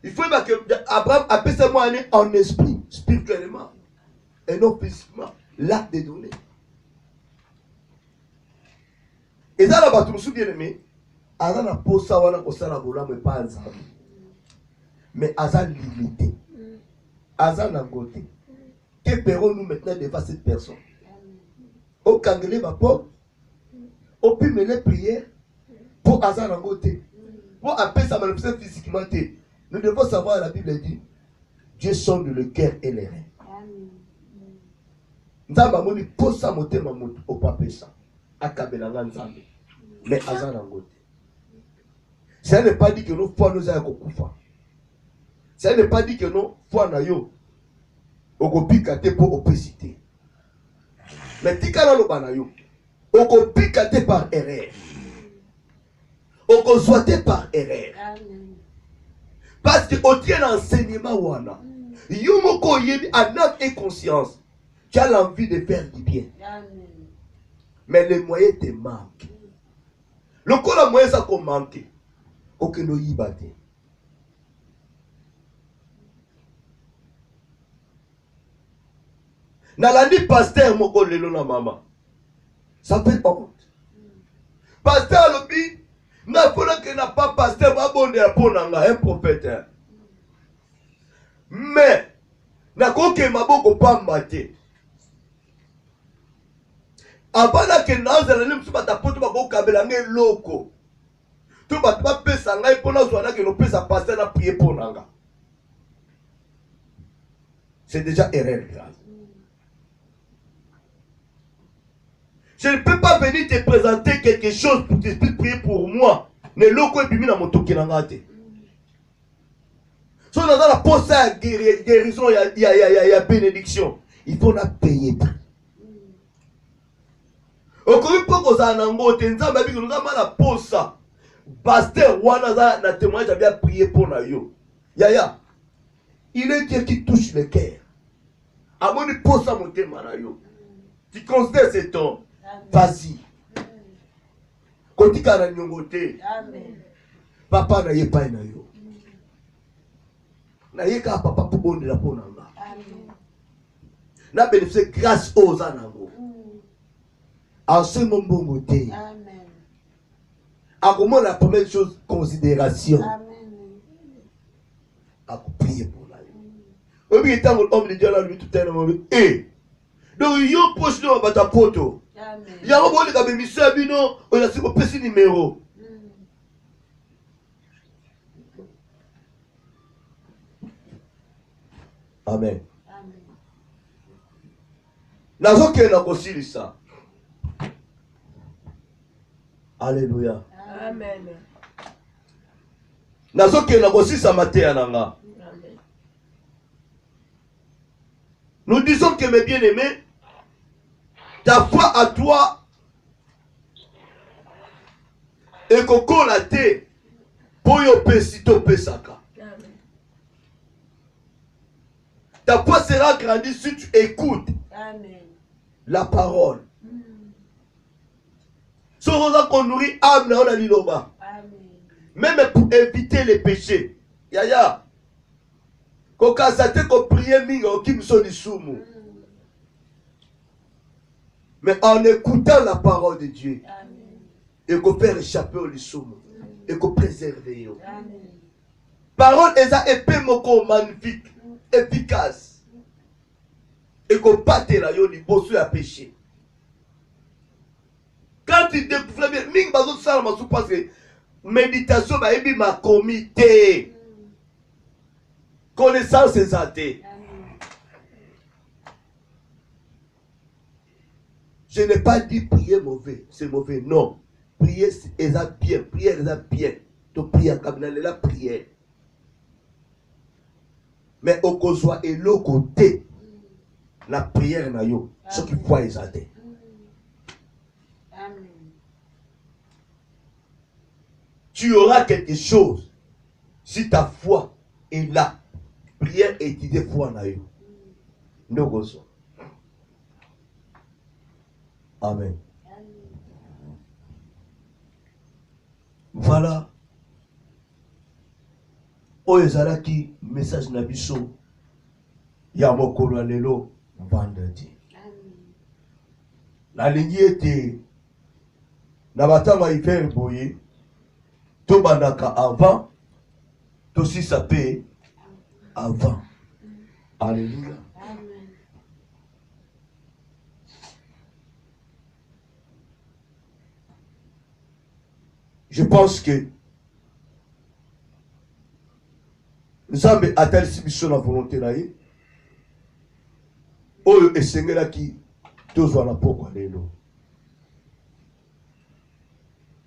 Il faut que Abraham appelle ça moi en esprit, spirituellement, et non physiquement, l'acte des données. Et ça, là-bas, tu me souviens, bien aimé, Azan a posé ça, on a la bola, mais pas ensemble. Mais Azan limité. Azan a côté. Que ferons-nous maintenant devant cette personne? Au kangelé ma porte, au pu mener prière pour Azan en côté. Pour appeler ça manifester physiquement. Nous devons savoir, la Bible dit, Dieu sonde le cœur et les reins. Nous avons dit, pour ça, monter ma moto au pape ça. À Kabelanga Nzambe. Mais Azan en côté. Ça n'est pas dit que nos foi nous a koufa. Ça n'est pas dit que nos foi na yo. Okopikate pour opacité. Mais tikala lo banayo. Okopikate par erreur. Okozoite par erreur. Parce que au tien enseignement wana. Yomoko yebi en âme et conscience. Tu as l'envie de faire du bien. Mais les moyens te manquent. Le coup la moyen ça qu'on manque. Aucun no yibate. Nalandi pasteur moko lelo na mama. Ça fait honte. Pasteur lobi, na pona que n'a pas pasteur va bonde ya ponanga un prophète. Mais na koke maboko pamba te. Abana ke naza na msuba ta poto bako kabela nge loko. To batu ba pesa ngai pona zwana ke no pesa pasteur na prier ponanga. C'est déjà erreur grave. Je ne peux pas venir te présenter quelque chose pour te prier pour moi. Ne loko ebimi na motoki na ngate. Si on a la poste à guérison, il y a bénédiction. Il faut la payer. Au cas où ça n'a pas été nzamba bi nous avons la poste. Pasteur wana na témoignage a bien prié pour na yo. Yaya. Il est Dieu qui touche le cœur. À mon poste à monter na yo. Tu considères cet homme. Vas-y. Kotika na nyongote. Amen. Papa na ye pa na yo. Na ye ka papa pour bonne la pour nanga. Amen. Na bénéficier grâce aux anango. En ce moment côté. Amen. À comment la première chose considération. Amen. À prier pour la vie. Obi étant l'homme de Dieu là lui tout un moment. Eh. Donc yo poche no bata poto. Amen. Ya robo le kabe misa bino on a siko pesi numéro. Amen. Amen. Nazo ke na kosilisa. Alléluia. Amen. Nazo ke na kosilisa mateya nanga. Amen. Nous disons que mes bien-aimés, ta foi à toi et koko la te poyo pesito pesaka. Ta foi sera grandie si tu écoutes Amen. la parole. Si on a qu'on nourrit âme, on a l'iloba. Amen. Même pour éviter les péchés. Yaya. Koka sate ko prier mingo qui me sont sumu. Mais en écoutant la parole de Dieu, et qu'on fait échapper au lissoum, et qu'on préserve. Parole est à épée moko magnifique, efficace, et qu'on batte la yoni, bosso à péché. Quand tu découvres bien, ming bazo salma sou parce que méditation ba ebi ma comité, connaissance est athée. Je n'ai pas dit prier mauvais, c'est mauvais. Non. Prier est bien. Prière est bien. Tu pries comme la prière. Mais au cause et l'autre côté, la prière n'a yo. Ce qui faut est athée. Tu auras quelque chose si ta foi est là. Prière et idée foi n'a yo. Nous gozo. Amen. Voilà. Oyezalaki message na biso ya mokolo lelo vendredi. La ligne était na batama hiver boye to bandaka avant to si ça paie avant. Alléluia. Je pense que Nzambe a-t-elle si mission la volonté là y oyo esengela ki tozwa na poko lelo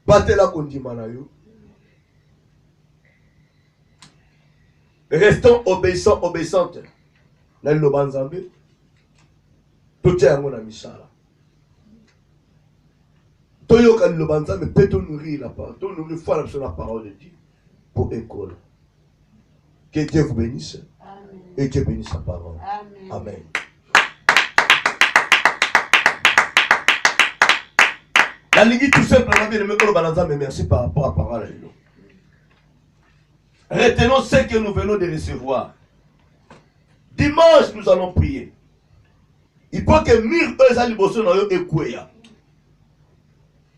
batela kondima na yo. Restons obéissants, obéissantes na liloba Nzambe totia yango na misala toyoka liloba Nzambe pe to nourrir la parole, to nourrir foi sur la parole de Dieu pour école. Que Dieu vous bénisse. Amen. Et Dieu bénisse sa parole. Amen. Amen. La ligne tout simplement bien aimé mais merci par rapport à la parole. Retenons ce que nous venons de recevoir. Dimanche, nous allons prier. Il faut que mire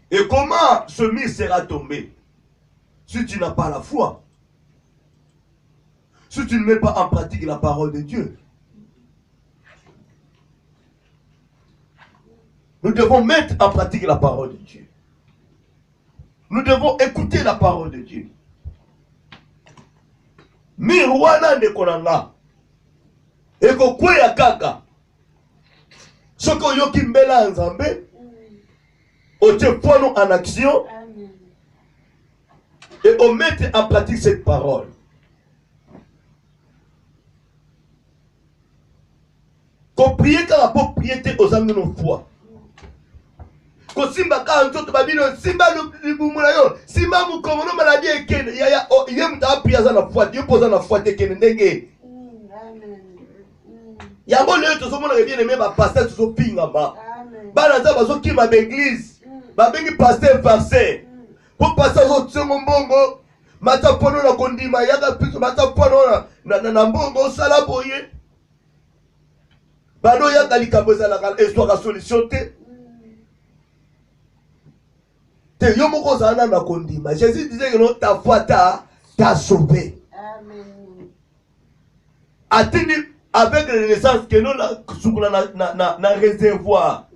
et comment ce mire sera tombé si tu n'as pas la foi? Si tu ne mets pas en pratique la parole de Dieu. Nous devons mettre en pratique la parole de Dieu. Nous devons écouter la parole de Dieu. Mirwana de konanga. Eko kweya kaka. Soko yoki mbela nzambe. On te foi nous en action. Amen. Et on mette en pratique cette parole. Qu'on prie quand on prier aux amis de nos foi. Qu'on simba quand on babino simba le boumula yo simba mu comme no maladie ekene ya yem ta prier za na foi Dieu pose na foi te kene ndenge. Amen. Ya bo le to so mona bien aimé ba pasteur so pinga ba. Amen. Ba na za ba so ki ma l'église. Ba bengi pasteur farcé. Pour pasteur so tsongo mbongo mata pono na kondima ya ka piso mata pono na mbongo sala boye. Bano ya kalika boza la histoire à solution te. Te yo moko zana na kondima. Jésus disait que non ta foi t'a sauvé. Amen. Atini avec la renaissance que nous na réservoir.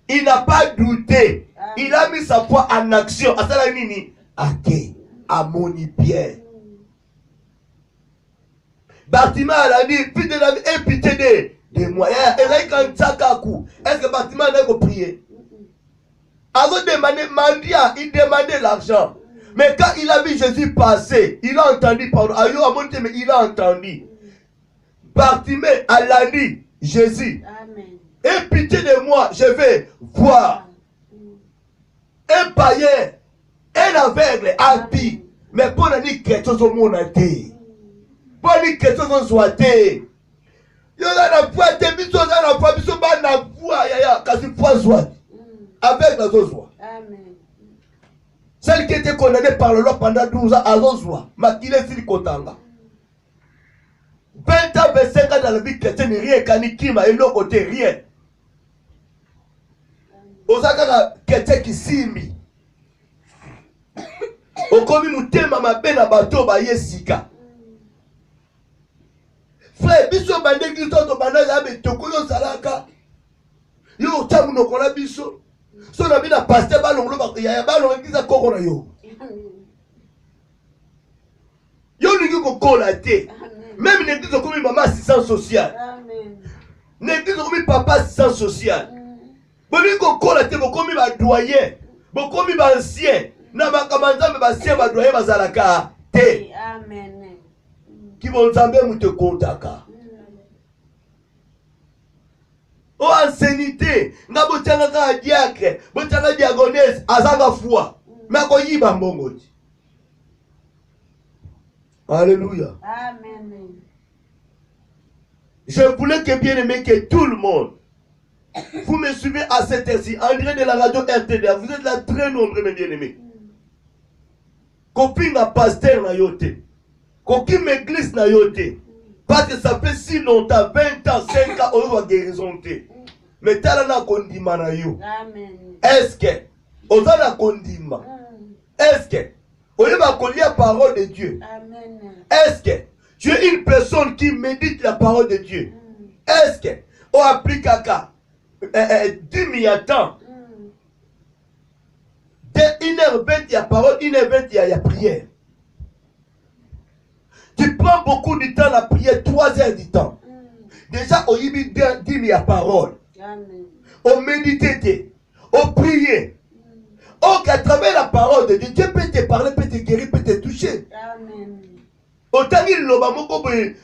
Il n'a pas douté. Il a mis sa foi en action. À ça nini ake amoni bien. Bâtiment a dit pitié de la vie et pitié de moyens. Et là, quand Tchakaku, est-ce que le bâtiment n'a pas prié? Avant de demander, Mandia, il demandait l'argent. Mais quand il a vu Jésus passer, il a entendu, pardon, Ayo a monté, mais il a entendu. Bartimée, a dit, Jésus, aie pitié de moi, je vais voir. Un païen, un aveugle, habille. Mais pour dire quelque chose au monde, pour dire quelque chose au soit. Yo na foi te biso na foi biso ba na foi ya kasi foi joie avec la joie. Amen. Celle qui était condamnée par le loi pendant 12 ans à joie, makile sili kotanga. 20 ans 25 ans dans la vie chrétienne rien kanikima et l'autre côté rien. Osaka chrétien qui simbi. Okomi mutema mabe na bato ba yesika. Frère, biso bande Christo to banda ya betoko yo salaka. Yo tamu no kola biso. So na bina pasteur ba longolo ba ya ba longo kiza koko na yo. Yo lingi ko kola te. Même l'église comme maman assistance sociale. Amen. L'église comme papa assistance sociale. Boni ko kola te bo komi ba doyen. Bo komi ba ancien. Na ba kamanza ba ancien ba doyen ba zalaka te. Amen. Qui vont t'embêter ou te contacter. Oh, ancienneté, n'a pas de diacre, pas de diagonesse, azanga foi. Mais qu'on y va mbongo. Alléluia. Amen. Je voulais que bien aimé que tout le monde, vous me suivez à cette heure-ci, André de la radio RTD, vous êtes là très nombreux, mes bien-aimés. Copine à pasteur na yote. Aucune église n'a yoté. Parce que ça fait si longtemps, 20 ans, 5 ans, on va guérison. Mais t'as la kondima na yo. Est-ce que on a la kondima? Est-ce que on va connaître la parole de Dieu? Est-ce que tu es une personne qui médite la parole de Dieu? Est-ce que on applique à 10 000 temps? De 1h20 il y a parole, 1h20 il y a prière. Tu prends beaucoup de temps à prier, 3 heures du temps. Déjà, on y dit 10 000 paroles. On médite, on prie. Oh, qu'à travers la parole de Dieu, Dieu peut te parler, peut te guérir, peut te toucher. Autant il loba moko boye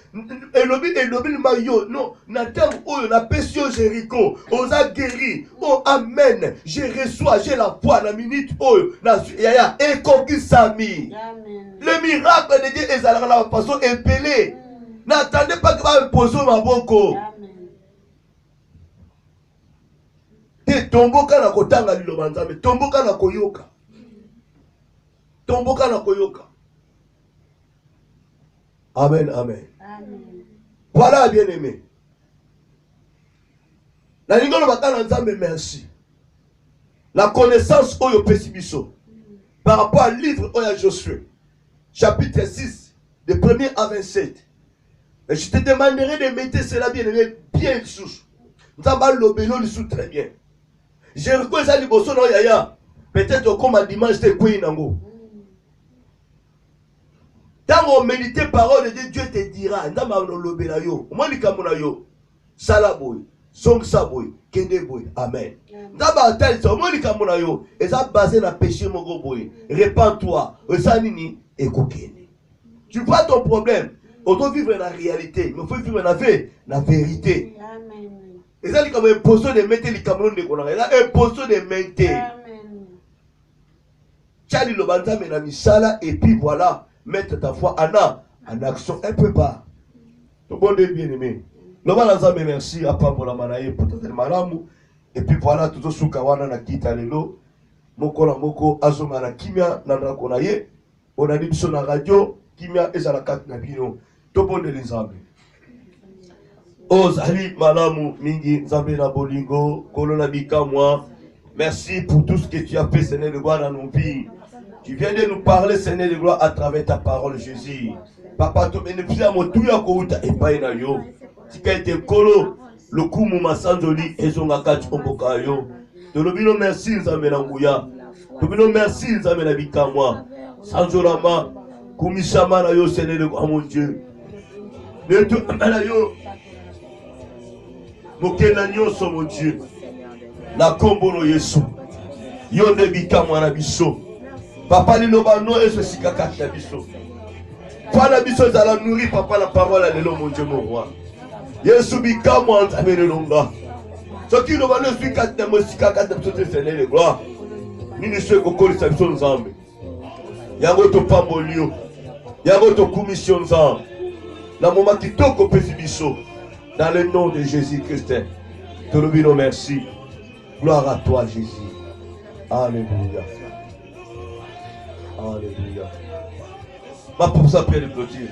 elobi le mayo non na terme oyo na pesio Jéricho on a guéri. Oh amen, je reçois, j'ai la foi na minute oyo na yaya et conquis sami. Le miracle de Dieu est à la façon épelée. N'attendez pas que va poser ma boko. Te tomboka na kotanga liloba nzambe, tomboka na koyoka. Tomboka na koyoka. Amen, amen. Amen. Voilà, bien-aimé. La lingolo bakana nzambe merci. La connaissance oyo pesibiso. Par rapport au livre oya Josué, chapitre 6, de 1er à 27. Et je te demanderai de mettre cela bien-aimé bien sous. Nzamba lobelo li sous très bien. Je reconnais ça liboso no yaya. Peut-être comme un dimanche te kouyi nango. Quand on médite parole de Dieu, Dieu te dira, Ndama no lobela yo, moi ni kamuna yo, salaboy. Song Saboy, Kende Boy. Amen. D'abord, tel ça, moi, et ça basé dans le péché, mon gros boy. Répands-toi. Ça, nini, et kokene. Tu vois ton problème. On doit vivre la réalité. Mais il faut vivre la vérité. Et ça, c'est comme un poisson de mettre les Cameroun de Konara. Là, un poisson de mettre. Tchali le banza mena misala. Et puis voilà, mettre ta foi en action. Un peu bas. Tout bon Dieu bien aimé. Le banza me merci à pas pour la manaïe pour tout le malamou. Et puis voilà, tout ce kawana na kita lelo. Moko na moko azonga na kimia na ndako na ye. On a dit sur la radio kimia ezala kat na bino. Tout bon Dieu les amis. Oh Zali Malamu Mingi Nzambe na Bolingo Kolona Bika moi. Merci pour tout ce que tu as fait, Seigneur de gloire, dans nos vies. Tu viens de nous parler, Seigneur de gloire, à travers ta parole, Jésus. Papa, tu bénéficies à mon tout ya kouta et pas na yo. Tu as été kolo le coup mouma sanjoli et son akach omboka yo. Tu nous merci Nzambe na Ngouya. Tu nous merci Nzambe na Bika moi. Sanjolama Kumishama na yo, Seigneur de gloire, mon Dieu. Ne tu na yo. Mokena nyonso mon Dieu. La kombono Yesu. Yonde bika mwana biso. Papa ni loba no eso sikakati na biso. Pana biso zala nourri papa la parole à l'élo mon Dieu mon roi. Yesu bika mwana amene longa. Soki loba no sikakati na sikakati na biso te Seigneur de gloire. Nini se kokoli sa biso Nzambe. Yango to pambolio. Yango to commission Nzambe. Na moma kitoko pesi biso. Dans le nom de Jésus-Christ, te nous merci. Gloire à toi, Jésus. Alléluia. Alléluia. Ma pour ça, Père de clôture.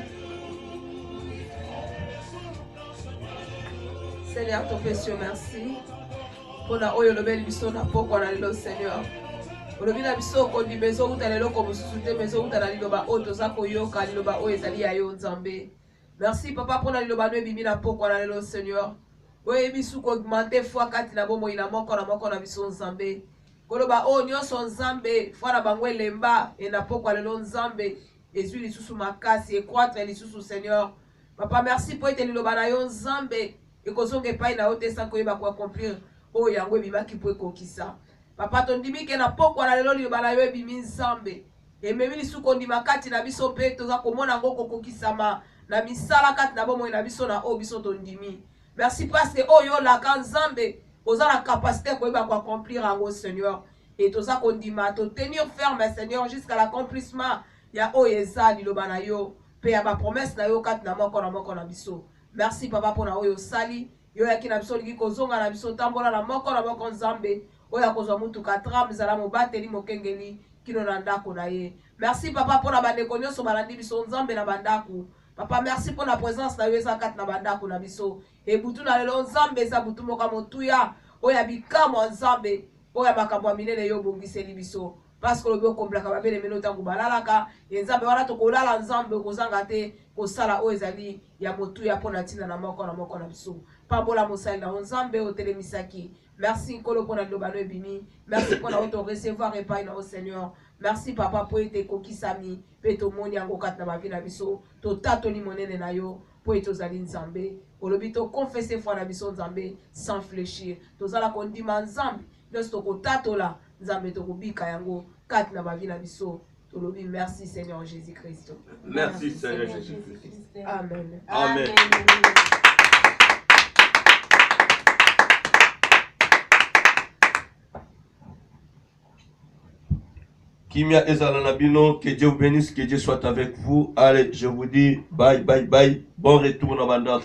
Seigneur, ton précieux merci. Pour la oyo le bel biso na poko na lelo Seigneur. Pour le bina biso ko di bezo uta lelo ko mususuté bezo uta na liloba oto za ko yoka liloba oyo ezali ya yo Nzambe. Merci papa pour la liloba no bimi na poko na lelo Seigneur. Oye bisu ko augmenter foi kati na bomo ina moko na biso Nzambe. Koloba o nyonso Nzambe foi na bango elemba e na poko lelo Nzambe. Ezui lisusu makasi e croître lisusu Seigneur. Papa merci pour ete liloba na yo Nzambe e kozonga epai na yo te sans koyeba ko accomplir o yango ebimaki po ekokisa. Papa tondimi ke na poko na lelo liloba na yo ebimi Nzambe. Ememi lisusu kondima kati na biso pe toza komona ngo kokokisama na misala kati na bomo na biso na o biso tondimi. Merci parce que oh yo la Nzambe oza la capacité koyeba ko accomplir ango Seigneur et toza kondima to tenir ferme Seigneur jusqu'à l'accomplissement ya o eza liloba na yo pe ya ba promesse na yo kati na moko na biso. Merci papa pour na oyo sali yo ya kina biso liki kozonga na biso tambola na moko Nzambe oya kozwa mutu katram zala mobateli mokengeli kino na ndako na ye. Merci papa pour na bandeko nyonso balandi biso Nzambe na bandako. Papa merci pour la présence na yo eza kati na bandako na biso. E butu na lelo Nzambe eza butu moka motuya oya bikamo Nzambe oya makambo ya minene yo bongiseli biso. Parce que le bio komplaka babele meno tangu balalaka Nzambe wana to kolala Nzambe kozanga te kosala o ezali ya motuya pona tina na moko na biso. Pambola mosali na Nzambe o telemisaki. Merci Nkolo pour la lobano ebimi. Merci pour la auto recevoir epai na o Seigneur. Merci papa pour ete kokisami pe to moni yango kati na bavi na biso. To tatoli monene na yo pour ete ozali Nzambe. Olobi to confesser foi na biso Nzambe sans fléchir. Tozala kondima Nzambe. Lorsque to tatola Nzambe to kobika yango kati na bavi na biso. Tolobi merci Seigneur Jésus-Christ. Merci Seigneur Jésus-Christ. Amen. Amen. Kimia Ezalanabino, que Dieu vous bénisse, que Dieu soit avec vous. Allez, je vous dis bye, bye, bye. Bon retour dans Bandaf.